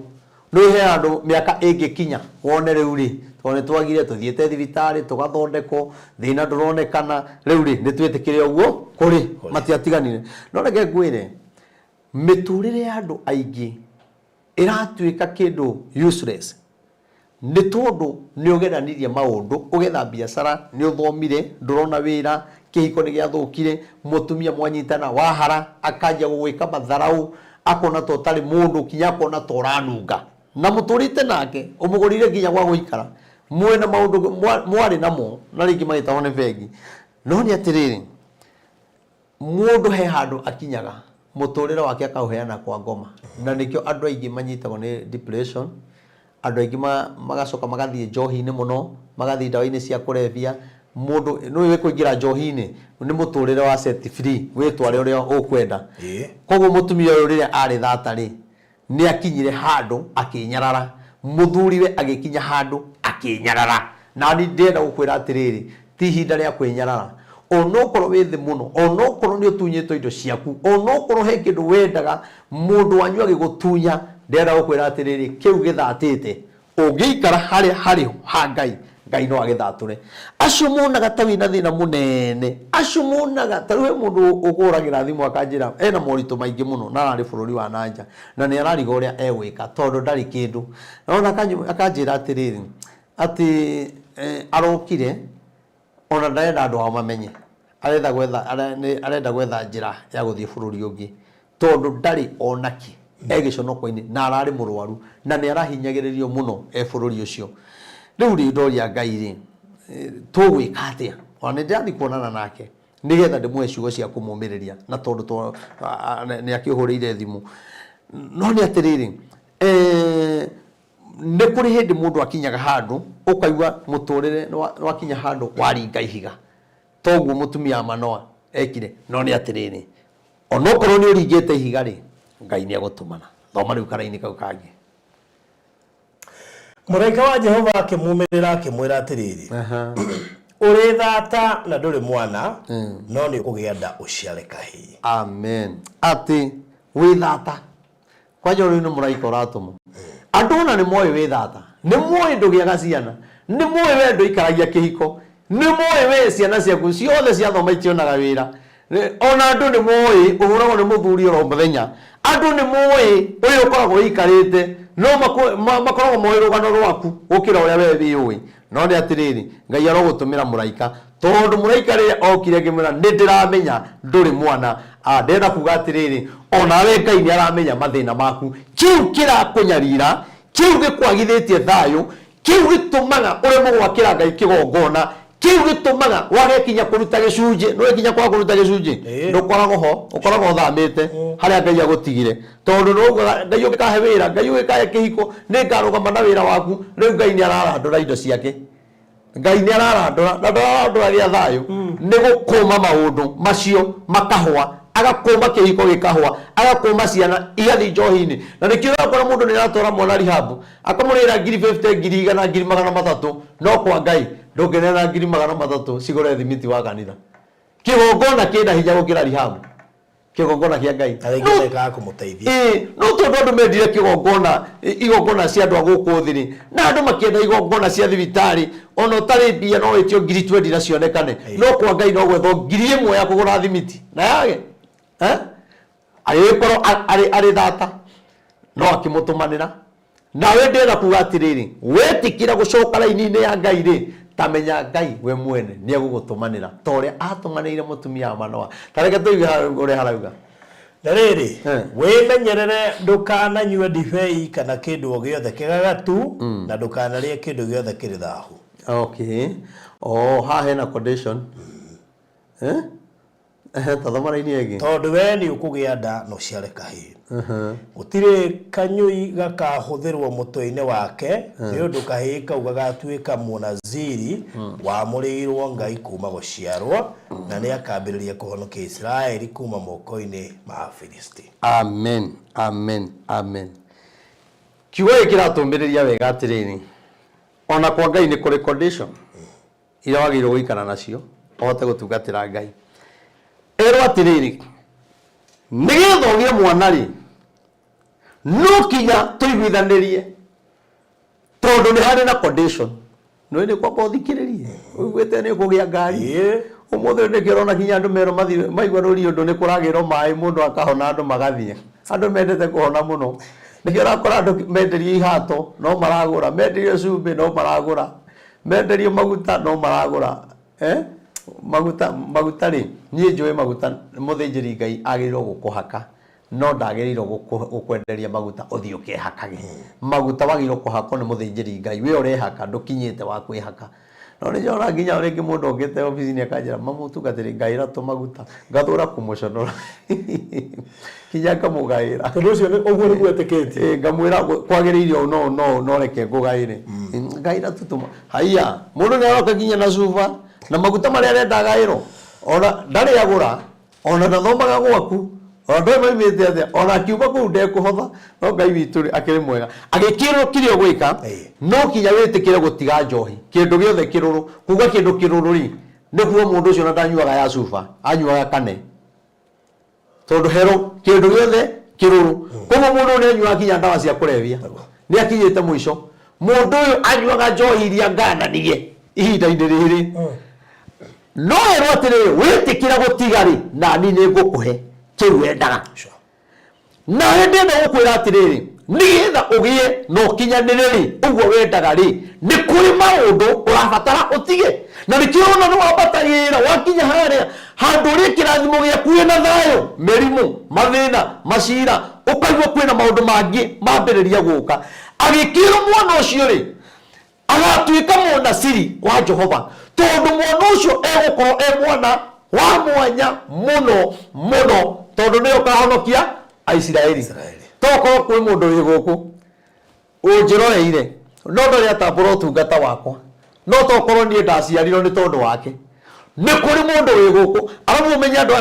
nĩ he andũ mĩaka ĩngĩkinya wone rĩu rĩ tondũ nĩ twagire tũthiĩte thibitarĩ tũgathondekwo thĩna ndũronekana rĩu rĩ nĩ twĩtĩkĩre ũguo kũrĩ matiatiganire no reke ngwĩre mĩtũrĩre ya andũ aingĩ ĩratuĩka kĩndũ useless nĩ tondũ nĩ ũgeranirie maũndũ ũgetha biacara nĩ ũthomire ndũrona wĩra kĩhiko nĩ gĩathũkire mũtumia mwanyitana wahara akanjia gũgwĩka matharaũ akona to tarĩ mũndũ kinya akona to ranunga na mũtũrĩte nake ũmũgũrire nginya gwa gũikara mwena maũndũ mwarĩ namo na rĩngĩ magĩtahwo nĩ bengi no nĩ atĩrĩrĩ mũndũ he handũ akinyaga mũtũrĩre wake akaũheana kwa ngoma na nĩkĩo andũ aingĩ manyitagwo nĩ depression andũ aingĩ magacoka magathiĩ njohi-inĩ mũno magathiĩ ndawa-inĩ cia kũrebia mũndũ nĩ wĩkũingĩra njohi-inĩ nĩ mũtũrĩre wa set free wĩtware ũrĩa ũkwenda koguo mũtumia ũyũ rĩrĩa arĩ thata rĩ nĩ akinyire handũ akĩnyarara mũthuriwe agĩkinya handũ akĩnyarara na nĩ ndĩrenda gũkwĩra atĩrĩrĩ ti ihinda rĩa kwĩnyarara onokorwo wĩ thĩ mũno onokorwo nĩ ũtunyĩtwo indo ciaku onokorwo he kĩndũ wendaga mũndũ wanyu agĩgũtunya ndĩrenda gũkwĩra atĩrĩrĩ kĩu gĩthatĩte ũngĩikara harĩa harĩ ha Ngai no agĩthatũre acio monaga ta wĩna thĩna mũnene acio monaga ta rĩu mũndũ ũkũragĩra thimũ akanjĩra ena moritũ maingĩ mũno na arĩ bũrũri wa nanja na nĩ arariga ũrĩa egwĩka tondũ ndarĩ kĩndũ na akanjĩra atĩrĩrĩ atĩ arokire ona ndarenda andũ ao mamenye arenda gwetha njĩra ya gũthiĩ bũrũri ũngĩ tondũ ndarĩ onaki egĩconoko-inĩ na ararĩ mũrwaru na nĩ arahinyagĩrĩrio mũno bũrũri ũcio rĩu rĩ ndoria Ngai rĩ tũgwĩka atĩa ona nĩ ndĩrathiĩ kuonana nake nĩgetha ndĩmũhe ciugo cia kũmũmĩrĩria na tondũ nĩ akĩhũrĩire thimũ no nĩ atĩrĩrĩ nĩ kũrĩ hĩndĩ mũndũ akinyaga handũ ũkaigua mũtũrĩre nĩ wakinya handũ waringa ihiga toguo mũtumia wa Manoa ekire no nĩ atĩrĩrĩ onokorwo nĩ ũringĩte ihiga rĩ Ngai nĩ agũtũmana thoma rĩu karaini kau kangĩ mũraika wa Jehova akĩmumĩrĩra akĩmwĩra atĩrĩrĩ ũrĩ thata na ndũrĩ mwana no nĩ ũkũgĩa nda ũciare kahĩĩ amen atĩ wĩ thata kwanja rĩu nĩ mũraika ũratũmwo andũ ona nĩ moĩ wĩ thata nĩ moĩ ndũgĩaga ciana nĩ moĩ we ndũikaragia kĩhiko nĩ moĩ we ciana ciaku ciothe ciathoma itionaga wĩra ona andũ nĩ moĩ ũhũragwo nĩ mũthuri oro mũthenya andũ nĩ moĩ ũyũ ũkoragwo ũikarĩte no makoragwo moĩ rũgano rwaku gũkĩra ũrĩa we wĩũĩ no nĩ atĩrĩrĩ Ngai arogũtũmĩra mũraika tondũ mũraika rĩrĩa okire ngĩmwĩra nĩ ndĩramenya ndũrĩ mwana ndĩrenda kuga atĩrĩrĩ ona we Ngai nĩ aramenya mathĩna maku kĩu kĩrakũnyarira kĩu gĩkwagithĩtie thayũ kĩu gĩtũmaga ũremwo gwakĩra Ngai kĩgongona kiu gitumaga wage kinya kuruta gicunje no kinya kwa kuruta gicunje ndukoragwo ho ukoragwo thamite haria Ngai agutigire tondu no Ngai ukikahe wira Ngai ukikahe kihiko ni ngarugama na wira waku riu Ngai ni ararandura indo ciake Ngai ni ararandura na ndararandura gia thayu ni gukuma maundu macio makahwa agakuma kihiko gikahwa agakuma ciana igathi njohi-ini na nikio akora mundu ni aratora mwana rihabu akamurira 50 100 300 no kwa Ngai ndongerera 300 cigore thimiti wa kanitha kigongona kina hinya gukira rihabu kigongona kia Ngai arĩngĩka kũmũteithia no tondu andu mendire kigongona igongona cia andu aguku thiri na andu makienda igongona cia thibitari ona utari mbia no witio 20 na cionekane no kwa Ngai no gwetho 1,000 ya kugura thimiti na yage ari thata no akimutumanira nawe ndira kuga atiriri wetikira gucoka raini-ini ya Ngai ri tamenya Ngai we mwene ni egugutumanira toria atumanire mutumia wa Manoa tareke tuiga uri harauga na riri wimenyerere ndukananyue ndibei kana kindu o giothe kigagatu na ndukanarie kindu giothe kiri thahu okay ha hena condition tathomara-ini egi tondu we ni ukugia nda no ciare kahii gutire kanyui gakahuthirwo mutwe-ini wake ni undu kahii kau gagatuika munaziri wamurirwo Ngai kuma guciarwo na ni akambiriria kuhonokia Israeli kuma moko-ini ma Afilisti. Amen amen amen kiugo kiratumbiriria wega atiriri ona kwa Ngai ni kuri condition ira wagirwo guikara nacio ohote gutungatira Ngai erwo atiriri nigetha ugie mwana ri no kinya tuiguithanirie tondu ni hari na condition no ni kwa kuthikiririe uigwete ni kugia ngari umuthi ni kirona kinya andu mero maigwa ruri undu ni kuragirwo mai mundu akahona andu magathie andu mendete kuhona muno nikira kora andu menderie ihato no maragura menderie cumbi no maragura menderie maguta no maragura maguta ri nie njui maguta muthinjiri Ngai agirwo gukuhaka no ndagirwo gukwenderia maguta uthio kehakage maguta wagirwo kuhakwo ni muthinjiri Ngai we urehaka ndukinyite wa kwihaka no ni jora nginya ringi mundu ongete office-ini akanjira mamutungatiri Ngai ra tu maguta ngathura kumuconora kinya kamugaira tondu ucio ni uguo ni gweteketie ngamwira kwagiriire no reke ngugaire Ngai ra tutuma haiya mundu ni aroka kinya na cuba na maguta maria arenda gairo ona ndari agura ona ndathomaga gwaku ona ndoimite atia ona kiuga kuu ndekuhotha no Ngai witu akiri mwega agikirwo kirio gwika no kinya witikire gutiga njohi kindu giothe kiruru kuga kindu kiruru ri niguo mundu ucio na ndanyuaga ya cuba anyuaga kane tondu hero kindu giothe kiruru koguo mundu ni anyuaga kinya ndawa cia kurevia ni akinyite mwisho mundu uyu anyuaga njohi iria ngananie ihinda-ini riri no erwo atiriri witikira gutigari na ni ngukuhe kiu wendaga na ndenda gukwira atiriri nigetha ugie no kinyaniriri uguo wendaga ri ni kuri maundu urabatara utige na nikio ona no wabatarira wakinya haria handu ri kirathimo giaku na thayo merimu mathina macira ukaigua kwina maundu mangi mambiriria guka agikira mwana ucio ri agatuika munaciri wa Jehova tondu mwana ucio egukorwo mwana wa mwanya muno tondu ni ukahonokia Aisiraeli tokorwo kwi mundu wi guku unjiroreire no ndori atambura utungata wakwa no tokorwo nie ndaciarirwo ni tondu wake ni kuri mundu wi guku arabu menya andu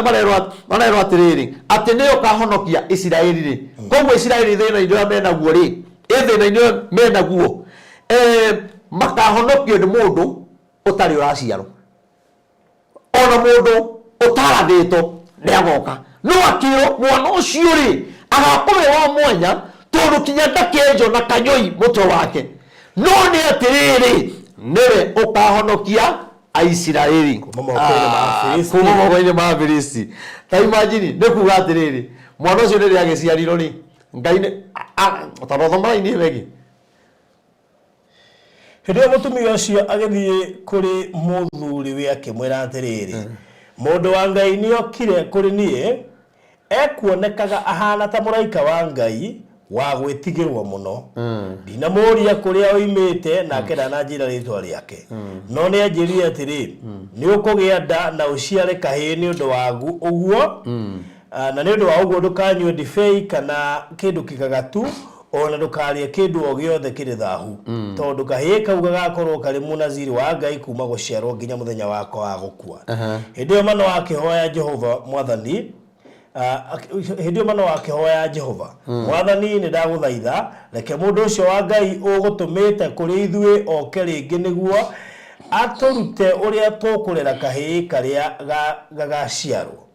marerwo atiriri ati ni ukahonokia Israeli ri koguo Israeli thina indo menaguo ri thina indo menaguo makahonokio ni mundu utari uraciarwo ona mundu utarathitwo ni agoka no akiro mwana ucio ri agakorwo wa mwanya tondu kinya ndakenjo na kanyoi mutwe wake no ni atiriri niwe ukahonokia Aisiraeli kuma moko-ini ma Afilisti ta imagine ni kuga atiriri mwana ucio ni agiciarirwo ri Ngai ni tarothomara-ini wegi Hĩndĩ mũtumia ũcio agĩthiĩ kũrĩ mũthuri we akĩmwĩra atĩrĩrĩ mũndũ wa Ngai nĩ okire kũrĩ niĩ ekuonekaga ahana ta mũraika wa Ngai wa gwitigirwo muno ndinamuria kuria oimite nake ndananjira ritwa riake no ni anjirire atiri ni ukugia nda na uciare kahii ni undu wagu uguo na ni undu wa uguo ndukanywe ndibei kana kindu kigagatu ona ndukarie kindu o giothe kiri thahu tondu kahii kau gagakorwo kari munaziri wa Ngai kuma guciarwo nginya muthenya wako wa gukua hindi mano akihoya Jehova mwathani hindi mano akihoya Jehova mwathani ni ndaguthaitha reke mundu ucio wa Ngai ugutumite kuri ithue oke ringi niguo aturute uria tukurera kahii karia gagaciarwo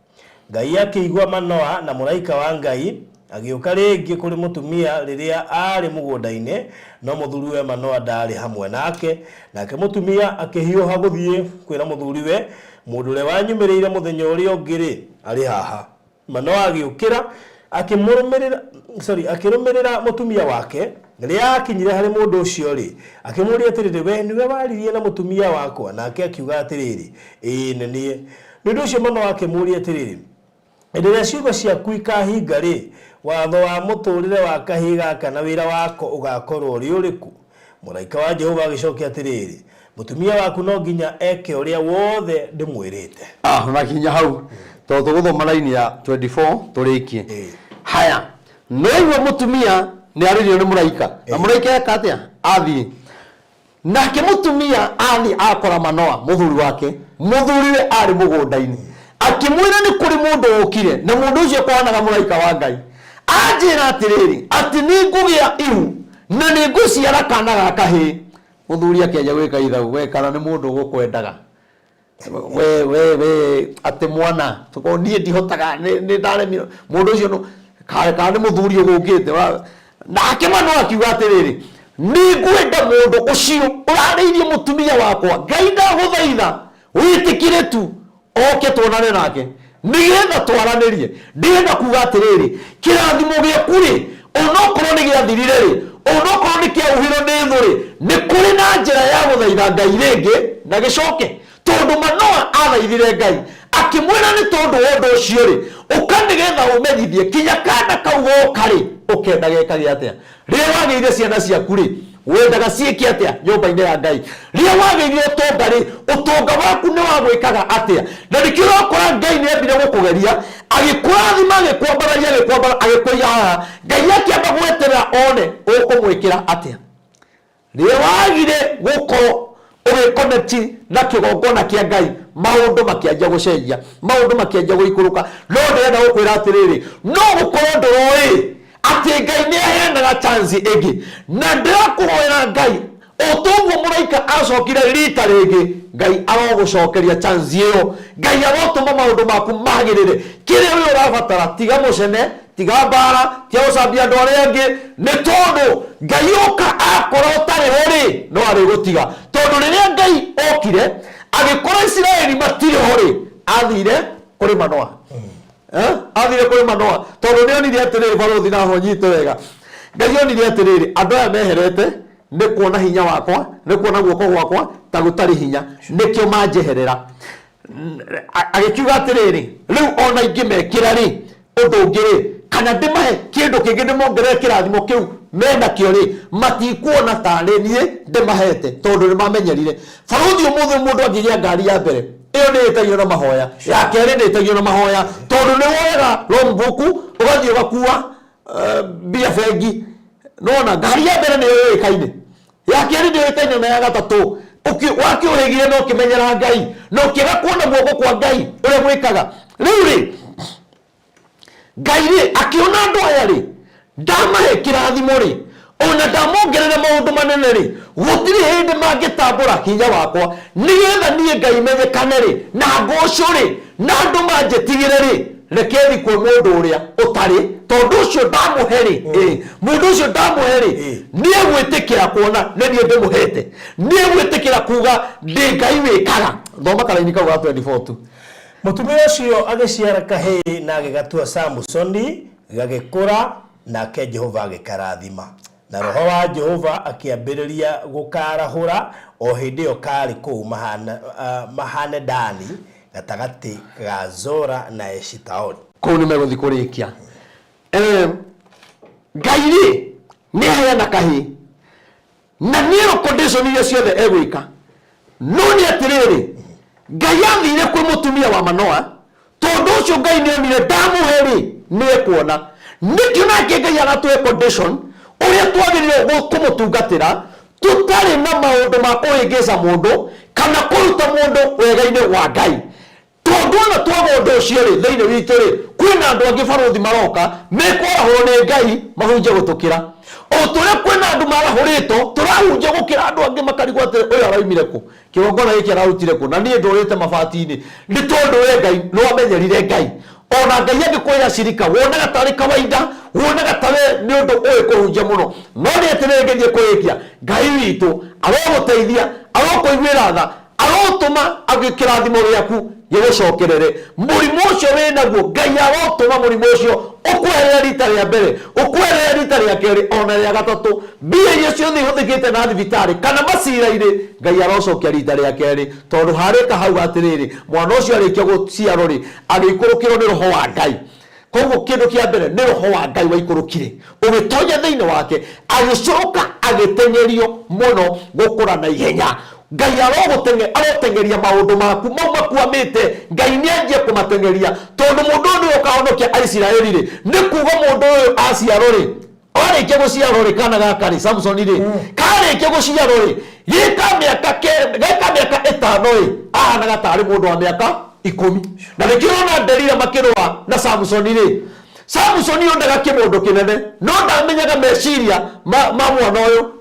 Ngai akigwa Manoa na muraika wa Ngai agioka ringi kuri mutumia riria ari mugunda-ini no muthuriwe Manoa ndari hamwe nake mutumia akihiuha guthie kwira muthuriwe mundu ule wanyumirire muthenya uria ungiri ari haha Manoa agiukira akirumirira mutumia wake riria akinyire hari mundu ucio ri akimuria atiriri we niwe waririe na mutumia wakwa nake akiuga atiriri nie nindu ucio Manoa akimuria atiriri ndiria ciugo ciaku ikahinga ri watho wa muturire wa kahiga kana wira wako ugakorwo uri uriku muraika wa Jehova agicokia atiriri mutumia waku no nginya eke uria wothe ndimwirite nakinya hau to tuguthoma line ya 24 turikie haya noiguo mutumia ni aririo ni muraika na muraika ekatia athi nake mutumia athi akora Manoa muthuri wake muthuriwe ari mugunda-ini akimwira ni kuri mundu ukire na mundu ucio kwanaga muraika wa Ngai anjira atiriri ati ni ngugia iu na ni nguciara kana ga kahii muthuri akiaja gwika ithagu we kana ni mundu gukwendaga we ati mwana tuko nie ndihotaga ni ndaremi mundu ucio no kana ni muthuri ugungite nake Manoa akiuga atiriri ni ngwenda mundu ucio urariirie mutumia wakwa Ngai ndaguthaitha witikire tu oke tuonane nake nigetha twaranirie ndienda kuga atiriri kirathimo giaku ri onokorwo ni giathirire ri onokorwo ni kiauhiro ni thuri ni kuri na njira ya guthaitha Ngai ringi na gicoke tondu Manoa athaithire Ngai akimwira ni tondu wondu ucio ri ukanigetha umenyithie kinya kana kau gokari ukenda gekage atia riria wageire ciana ciaku ri wendaga cieke atia nyumba-ini ya Ngai riria wageire utonga ri utonga waku ni wa gwikaga atia na nikio ukora Ngai ni ambire gukugeria agikurathima agikwambararia agikwiya haha Ngai akiamba gwetera one ukumwikira atia riria wagire gukorwo ugiconnect na kigongona kia Ngai maundu makianjia gucenjia maundu makianjia guikuruka no ndenda gukwira atiriri no gukorwo nduroi ati Ngai ni aheanaga chance ingi na ndirakuhoera Ngai otoguo muraika acokire rita ringi Ngai arogucokeria chance iyo Ngai arotuma maundu maku magirire kiria we urabatara tiga mucene tiga mbara tia ucambia andu aria angi ni tondu Ngai oka akora utari hori no ari gutiga tondu riria Ngai okire agikora Israeli matire hori athire kuri Manoa athire kuri Manoa tondu nionire atiriri baruthi na honyite wega Ngai onire atiriri andu aya meherete ni kuona hinya wakwa ni kuona guoko gwakwa ta gutari hinya nikio manjeherera agikiuga atiriri riu ona ingimekira ri undu ngiri kana ndimahe kindu kingi ndimongerere kirathimo kiu mena kio ri matikuona tari nie ndimahete tondu ni mamenyerire baruthi umuthi mundu angigia ngari ya mbere iyo ni itagio na mahoya ya keri ni itagio na mahoya tondu ni woyaga lombuku ugathie bakua bia bengi nona ngari ya mbere ni yoikaine ya keri ni yoikaine na ya gatatu wakiurigire no kimenyera Ngai no kiga kuona guoko kwa Ngai uria gwikaga riu ri Ngai ri akiona andu aya ri ndamahe kirathimo ri ona ndamongerere maundu manene ri gutiri hindi mangitambura hinya wakwa nigetha nie Ngai menyekane ri na ngoco ri na andu manjetigire ri rekethi kwa mundu uria utari tondu ucio ndamuheri mundu ucio ndamuheri nie gwitikira kuona ni nie ndimuhete nie gwitikira kuga ndi Ngai wikaga thoma karaini kau ga 24 tu mutumia ucio agiciara kahii na agigatua Samsoni gagikura nake Jehova agikarathima na roho wa Jehova akiambiriria gukarahura o hindi yo kari ku mahane Dani gatagati ga Zora na Eshitaoli kuu ni meguthi kurikia Ngai ni heana kahi na niro condition ile ciothe egwika no ni atiriri Ngai athire kwi mutumia wa Manoa tondu ucio Ngai ni onire ndamuheri ni ekuona nikio nake Ngai agatwe condition uria twagirire kumutungatira tutari na maundu ma kuhingisa mundu kana kuruta mundu wega-ini wa Ngai tondu na twaga undu ucio ri thiini witu ri kwina andu angi baruthi maroka mekorahwo ni Ngai mahunje gutukira o turia kwina andu marahurito turahunje gukira andu angi makarigwo ati uyu araumire ku kigongona giki ararutire ku na nie ndurite mabati-ini ni tondu we Ngai no amenyerire Ngai ona Ngai agikwira cirika wonaga tari kawaida wonaga tari ni undu uyu kuhunjia muno no ni atire ngithie kuikia Ngai witu aroguteithia arokuiguira tha arotuma agikirathimo giaku gigucokerere murimu ucio winaguo Ngai arotuma murimu ucio ukweherera rita ria mbere ukweherera rita ria keri ona ria gatatu mbia icio ciothe ihuthikite na thibitari kana macira-ini Ngai arocokia rita ria keri tondu harika hau atiriri mwana ucio arikia guciarwo ri agiikurukirwo ni roho wa Ngai koguo kindu kia mbere ni roho wa Ngai waikurukire ugitonya thiini wake agicoka agitenyerio muno gukura na ihenya Ngai arotengeria maundu maku mau makuamite Ngai nianjie kumatengeria tondu mundu uyu ukahonokia Isiraeli ri ni kuga mundu uyu aciarwo ri arikia guciarwo ri kana gaka ri Samson ri karikia guciarwo ri gika miaka 5 ri ahanaga tari mundu wa miaka 10 na nikirona Delila makirwa na Samson ri Samson yondaga kimundu kinene no ndamenyaga meciria ma mwana uyu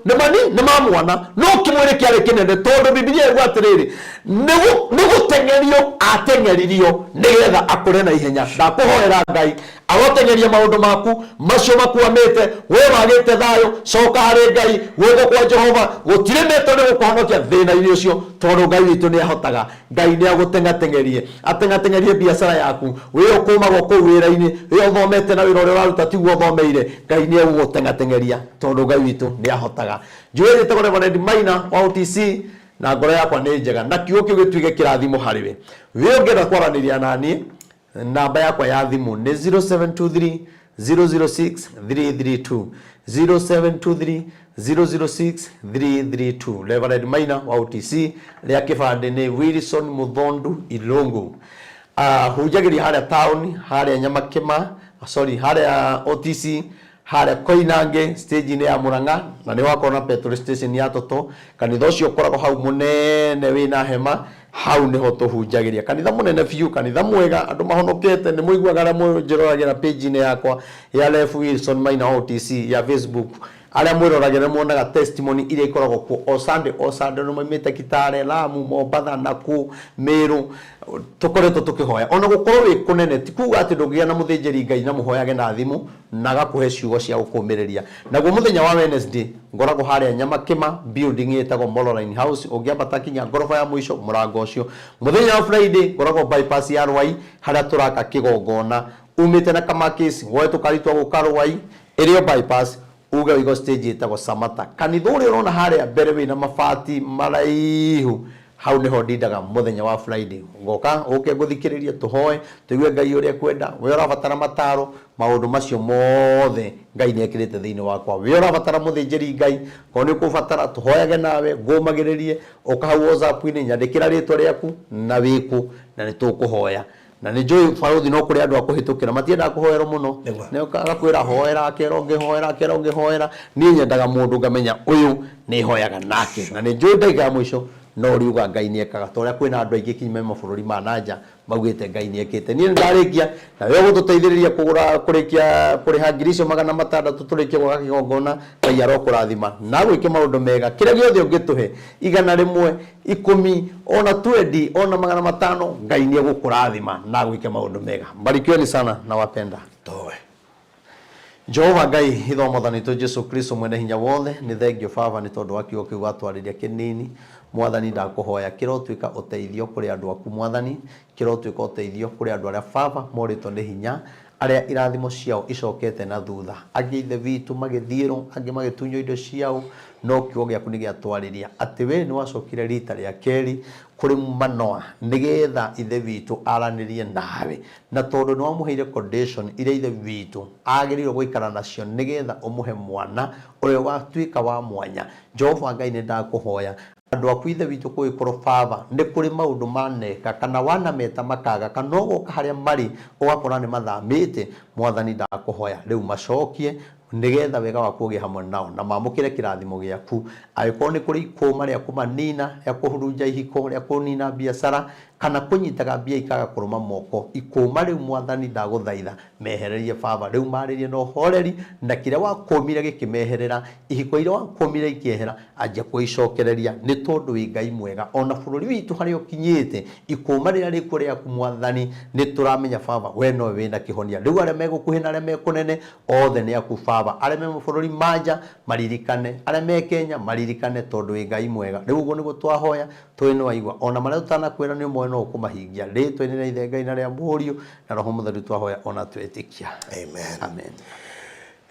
ni mamwana no kimwire kiari kinene tondu Biblia igwatiriri ni gutengerio atengeririo nigetha akure na ihenya ndakuhoera Ngai agotengeria maundu maku macio makuamite we wagite thayo coka hari Ngai guoko kwa Jehova gutire meto ni gukuhonokia thina-ini ucio tondu Ngai witu ni ahotaga Ngai ni agutengatengerie atengatengerie biashara yaku we ukumagwo ku wira-ini we uthomete na wira uria uraruta tiguo uthomeire Ngai ni agugutengatengeria tondu Ngai witu ni ahotaga njuire tegore Reverend Maina wa OTC na ngoro yakwa ni njega na kiugo kiu gituige kirathimo hariwe we ungenda kwaraniria nani namba yakwa ya thimu ni 0723 006 332 0723 006 332 Reverend Maina wa OTC ria kibande ni Wilson Muthondu Ilungu hujagiri haria town haria Nyamakima haria OTC haria Koinange stage ni ya Muranga na ni wakona petrol station ya Toto kanitha ucio koragwo hau munene wina hema hau niho tuhunjagiria kanitha munene biu kanitha mwega andu mahonokete ni muiguaga ra mujiroragira page ni yakwa ya Lef Wilson Maina OTC ya Facebook aria mwiroragira muonaga testimony iria ikoragwo ku o Sunday no maimite Kitale Lamu Mombatha Naku Meru tukoretwo tukihoya ona gukorwo wi kunene ti kuga ati ndugia na muthinjiri Ngai na muhoyage na thimu na gakuhe ciugo cia gukumiriria naguo muthenya wa Wednesday ngoragwo haria Nyamakima building yetagwo Mololine House ungiambata kinya ngorofa ya mwisho murango ucio muthenya wa Friday ngoragwo bypass ya Rwai haria turaka kigongona umite na Kamakis woe tukaritwa gukarwai irio bypass uga wigo stage yetagwo Samata kanitha uria urona haria mbere wina mabati maraihu hau niho ndindaga muthenya wa Friday ngoka uke nguthikiririe tuhoe tuigue Ngai uria kwenda we urabatara mataro maundu macio mothe Ngai ni ekirite thiini wakwa we urabatara muthinjiri Ngai ko ni kubatara tuhoyage nawe ngumagiririe ukahau WhatsApp-ini nyandikira ritwa riaku na wiku na ni tukuhoya na ni joy faruthi no kuri andu akuhitukira matienda kuhoera muno ne akakwira hoera akeronge hoera ni nyendaga mundu ngamenya uyu ni hoyaga nake na ni joy ndaiga mwisho no riuga Ngai ni ekaga toria kwina andu aingi kinyime mabururi ma nanja maugite Ngai ni ekite ni ndarikia na we gututeithiriria kugura kuriha ngirisho 600 turikia gwa kigongona Ngai arokurathima na gwike maundu mega kire giothe ungituhe 100 10 ona 20 ona 500 Ngai ni egukurathima na gwike maundu mega mbarikiweni sana na wapenda toe Jehova Ngai ithomo thanito Jesu Kristo mwene hinya wothe ni thengio baba ni tondu wa kiugo kiu watwariria kinini mwathani ndakuhoya kirotwika uteithio kuri andu aku mwathani kirotwika uteithio kuri andu aria baba moritwo ni hinya aria irathimo ciao icokete na thutha angi ithe vitu magithiero angi magitunyo indo ciao no kiugo giaku ni giatwariria ati we ni wacokire rita ria keri kuri Manoa nigetha ithe vitu aranirie nawe na tondu ni wamuheire condition iria ithe vitu agirirwo guikara nacio nigetha umuhe mwana uria watuika wa mwanya Jehova Ngai ni ndakuhoya andu aku ithe vitu kuikorwo Father ni kuri maundu maneka kana wana meta makaga kana ugoka haria mari ugakora ni mathamite mwathani ndakuhoya riu macokie nigetha wega waku ugie hamwe nao na mamukire kirathimo giaku agikoro ni kuri ikuma ria kumanina ya kuhurunja ihiko ria kunina biashara kana kunyitaga mbia ikaga kuruma moko ikuma riu mwathani ndaguthaitha mehererie Baba riu maririe no horeri na kire wakomire gikimeherera ihiko ire wakomire ikiehera anje kuicokereria ni tondu wi Ngai mwega ona bururi witu hari okinyite ikuma rira riku ria kumwathani ni turamenya Baba we no wina kihonia riu aria megukuhina aria mekunene othe ni aku Baba aria me bururi manja maririkane aria me Kenya maririkane tondu wi Ngai mwega riu uguo nigo twahoya twino aigwa ona maria tutanakwira ni mwe no kumahingia ritwe ni ithe Ngai na ria murio na roho mutheru twahoya ona twetikia amen amen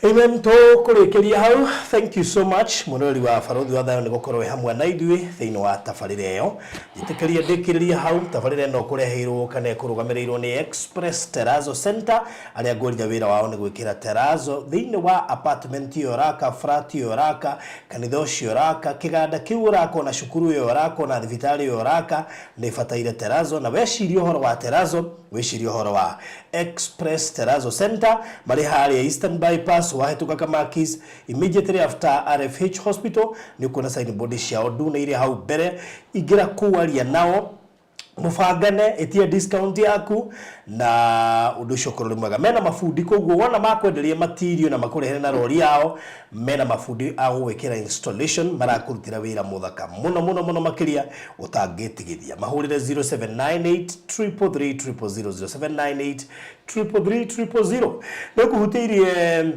amen to kurikiria hau thank you so much munori wa barothi wa thayo ni gukorwo hamwe na ithui thiini wa tabarire yo jitikeria ndikiriria hau tabarire no kureheirwo kana kurugamirirwo ni Express Terrazzo Center aria ngorithia wira wao ni gwikira terrazzo thiini wa apartment yoraka flat yoraka kanitha ucio yoraka kiganda kiu urako na cukuru yoraka na thibitari yoraka ni bataire terrazzo na weciria horo wa terrazzo weciria horo wa Express Terrazzo Center mari haria Eastern Bypass wahituka Kamakis immediately after RFH Hospital ni kuna signboard ciao ndune ire hau mbere igira kuaria nao mufangane etia discount yaku na undu ucio korwo mwega mena mafundi koguo wona makwenderia material na makurehere na rori yao mena mafundi agwikira installation marakurutira wira muthaka muno makiria utangitigithia mahurire 0798 333 0798 nikuhutirie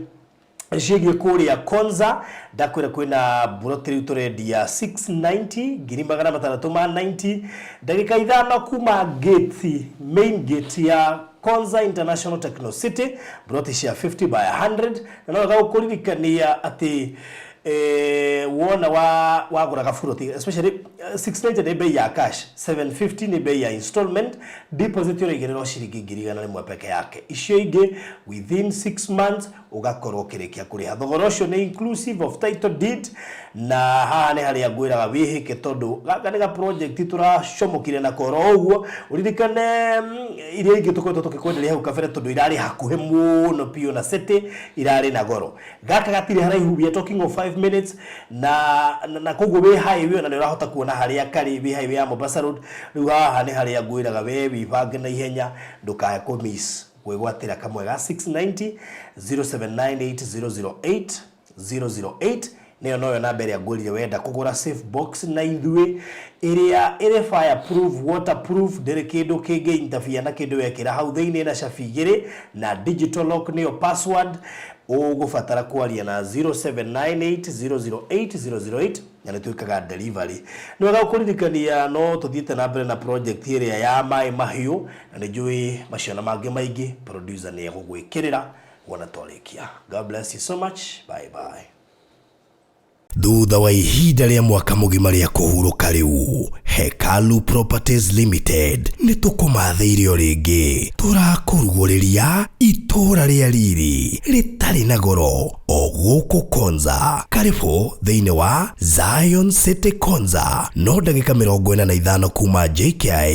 Shigi kuria Konza dakwira kwina burotiri turedia 690 girimagana matanatuma 90 dakika ithano kuma gate main gate ya Konza International Techno City burotishia 50 by 100 na no gakuririkania ati wona wagura gafuroti especially 690 ni bei ya cash 750 ni bei ya installment deposit yo igerero shiringi 1,000 peke yake icio ingi within 6 months ugakorwo kirekia kuriha thogora ucio ni inclusive of title deed na haha ni haria ngwiraga wihike tondu gaka ni ga project turacomokire na koro uguo uririkane iria ingi tukoretwo tukikwenderia hau kabere tondu irari hakuhe muno pio na city irari na goro gaka gatiri haraihu we are talking of 5 minutes na koguo we highway na ni urahota kuona haria kari we highway ya Mombasa Road riu haha ni haria ngwiraga we wibange na ihenya ndukae ku miss gwegwatira kamwe ga 690 0798 008 neyo noyo namba ya ngurire wenda kugura safe box na ithui iria ire fireproof waterproof ndere kindu kingi interfere na kindu wekira hau thiini na chabigiri na digital lock neyo password ugubatara kwaria na 0798 008 na nituikaga delivery no gakuririkania no tuthiete na mbere na project iria ya mai mahiu na njui maciona mangi maingi producer ni egugwikirira wona twarikia. God bless you so much, bye bye. Thutha wa ihinda ria mwaka mugima ria kuhuruka riu Hekalu Properties Limited ni tukumatheirio ringi turakuruguriria itura ria riri ritari na goro o guku Konza karibu thiini wa Zion City Konza no ndagika 45 kuma JKIA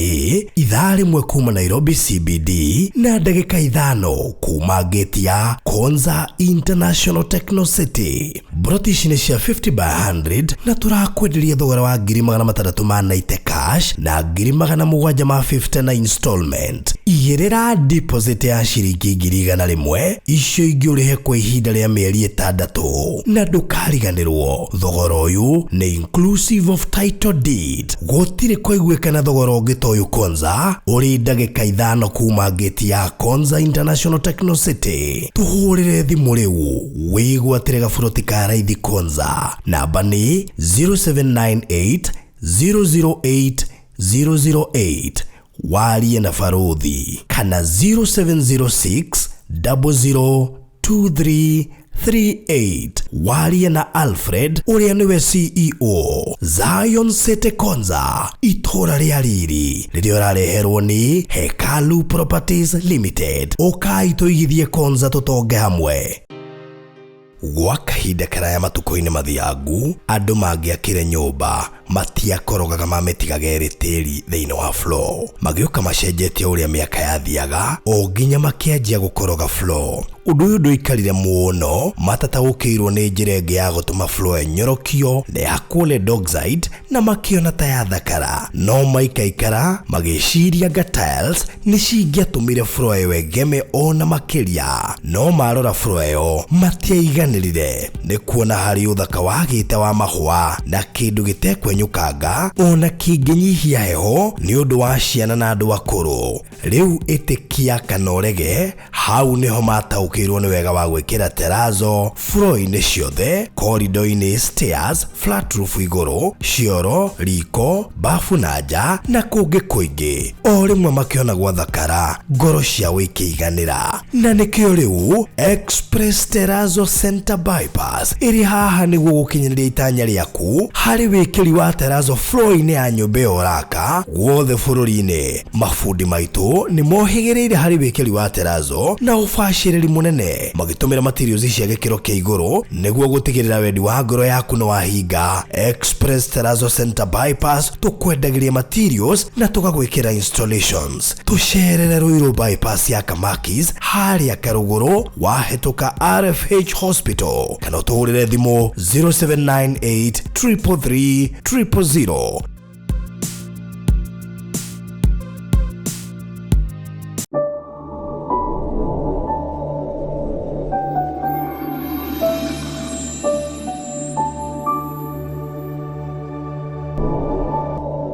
ithaa rimwe kuma Nairobi CBD na ndagika 5 kuma gate ya Konza International Techno City brotish ni cia 50 by 100 na turakwenderia thogora wa 690 cash na 750 na installment igirira deposit ya shiringi 100 icio ingi urihe kwa ihinda ria mieri 6 na ndukariganirwo thogora uyu ni inclusive of title deed gutire kwaiguikana thogora ungi ta uyu Konza uri ndagika 5 kuma gate ya Konza International Techno City tuhurire thimu riu wigwatire gaburoti ka raithi Konza namba ni 0798 008 008 warie na barothi kana 0706 002338. Waria na Alfred uria niwe CEO Zion City Konza, itora ria riri ririo rareherwo ni Hekalu Properties Limited. Ukai tuigithie Konza tutonge hamwe. Gwa kahinda karaya matuko-ini mathiangu, andu mangiakire nyumba matiakorogaga mametigagere tĩri thĩinĩ wa floor. Magĩũka macenjetie ũrĩa mĩaka yathiaga, o nginya makĩanjia gũkoroga floor. Ũndũ ũyũ ndũikarire mũno, matataũkĩirwo nĩ njĩra ĩngĩ ya gũtũma floor ĩnyorokio na ya kũle Dockside, na makĩona ta yathakara. No maikaikara magĩciria anga tiles nĩ cingĩatũmire floor ĩyo ĩgeme ona makĩria. No marora floor ĩyo matiaiganĩrire. Nĩ kuona harĩ ũthaka wagĩte wa mahũa na kĩndũ gĩtekwenyũkanga ona kĩngĩnyihia heho nĩ ũndũ wa ciana na andũ akũrũ. Rĩu ĩtĩkia kana ũrege, hau nĩho mataũkĩirwo nĩ wega wa gwĩkĩra terrazzo floor-inĩ ciothe, corridor-inĩ, stairs, flat roof igũrũ, cioro, riko, bafu na nja na kũngĩ kũingĩ. O rĩmwe makĩona gwathakara, ngoro ciao ikĩiganĩra. Na nĩkĩo rĩu Express Terrazzo Center Bypass ĩrĩ haha nĩguo gũkinyĩrĩria itanya rĩaku harĩ wĩkĩri wa terrazzo floor-inĩ ya nyũmba ĩyo ũraka guothe bũrũri-inĩ. Mafundi maitũ nĩ mohĩgĩrĩire harĩ wĩkĩri wa terrazzo na ũbacĩrĩri mũnene, magĩtũmĩra materials cia gĩkĩro kĩa igũrũ nĩguo gũtigĩrĩra wendi wa ngoro yaku nĩ wahinga. Express Terrazzo Center Bypass tũkwendagĩria materials na tũgagwĩkĩra installations. Tũcerere Ruiru bypass ya Kamakis harĩa Karũgũrũ wahĩtũka RFH Hospital, kana ũtũhũrĩre thimũ 0798 333 000.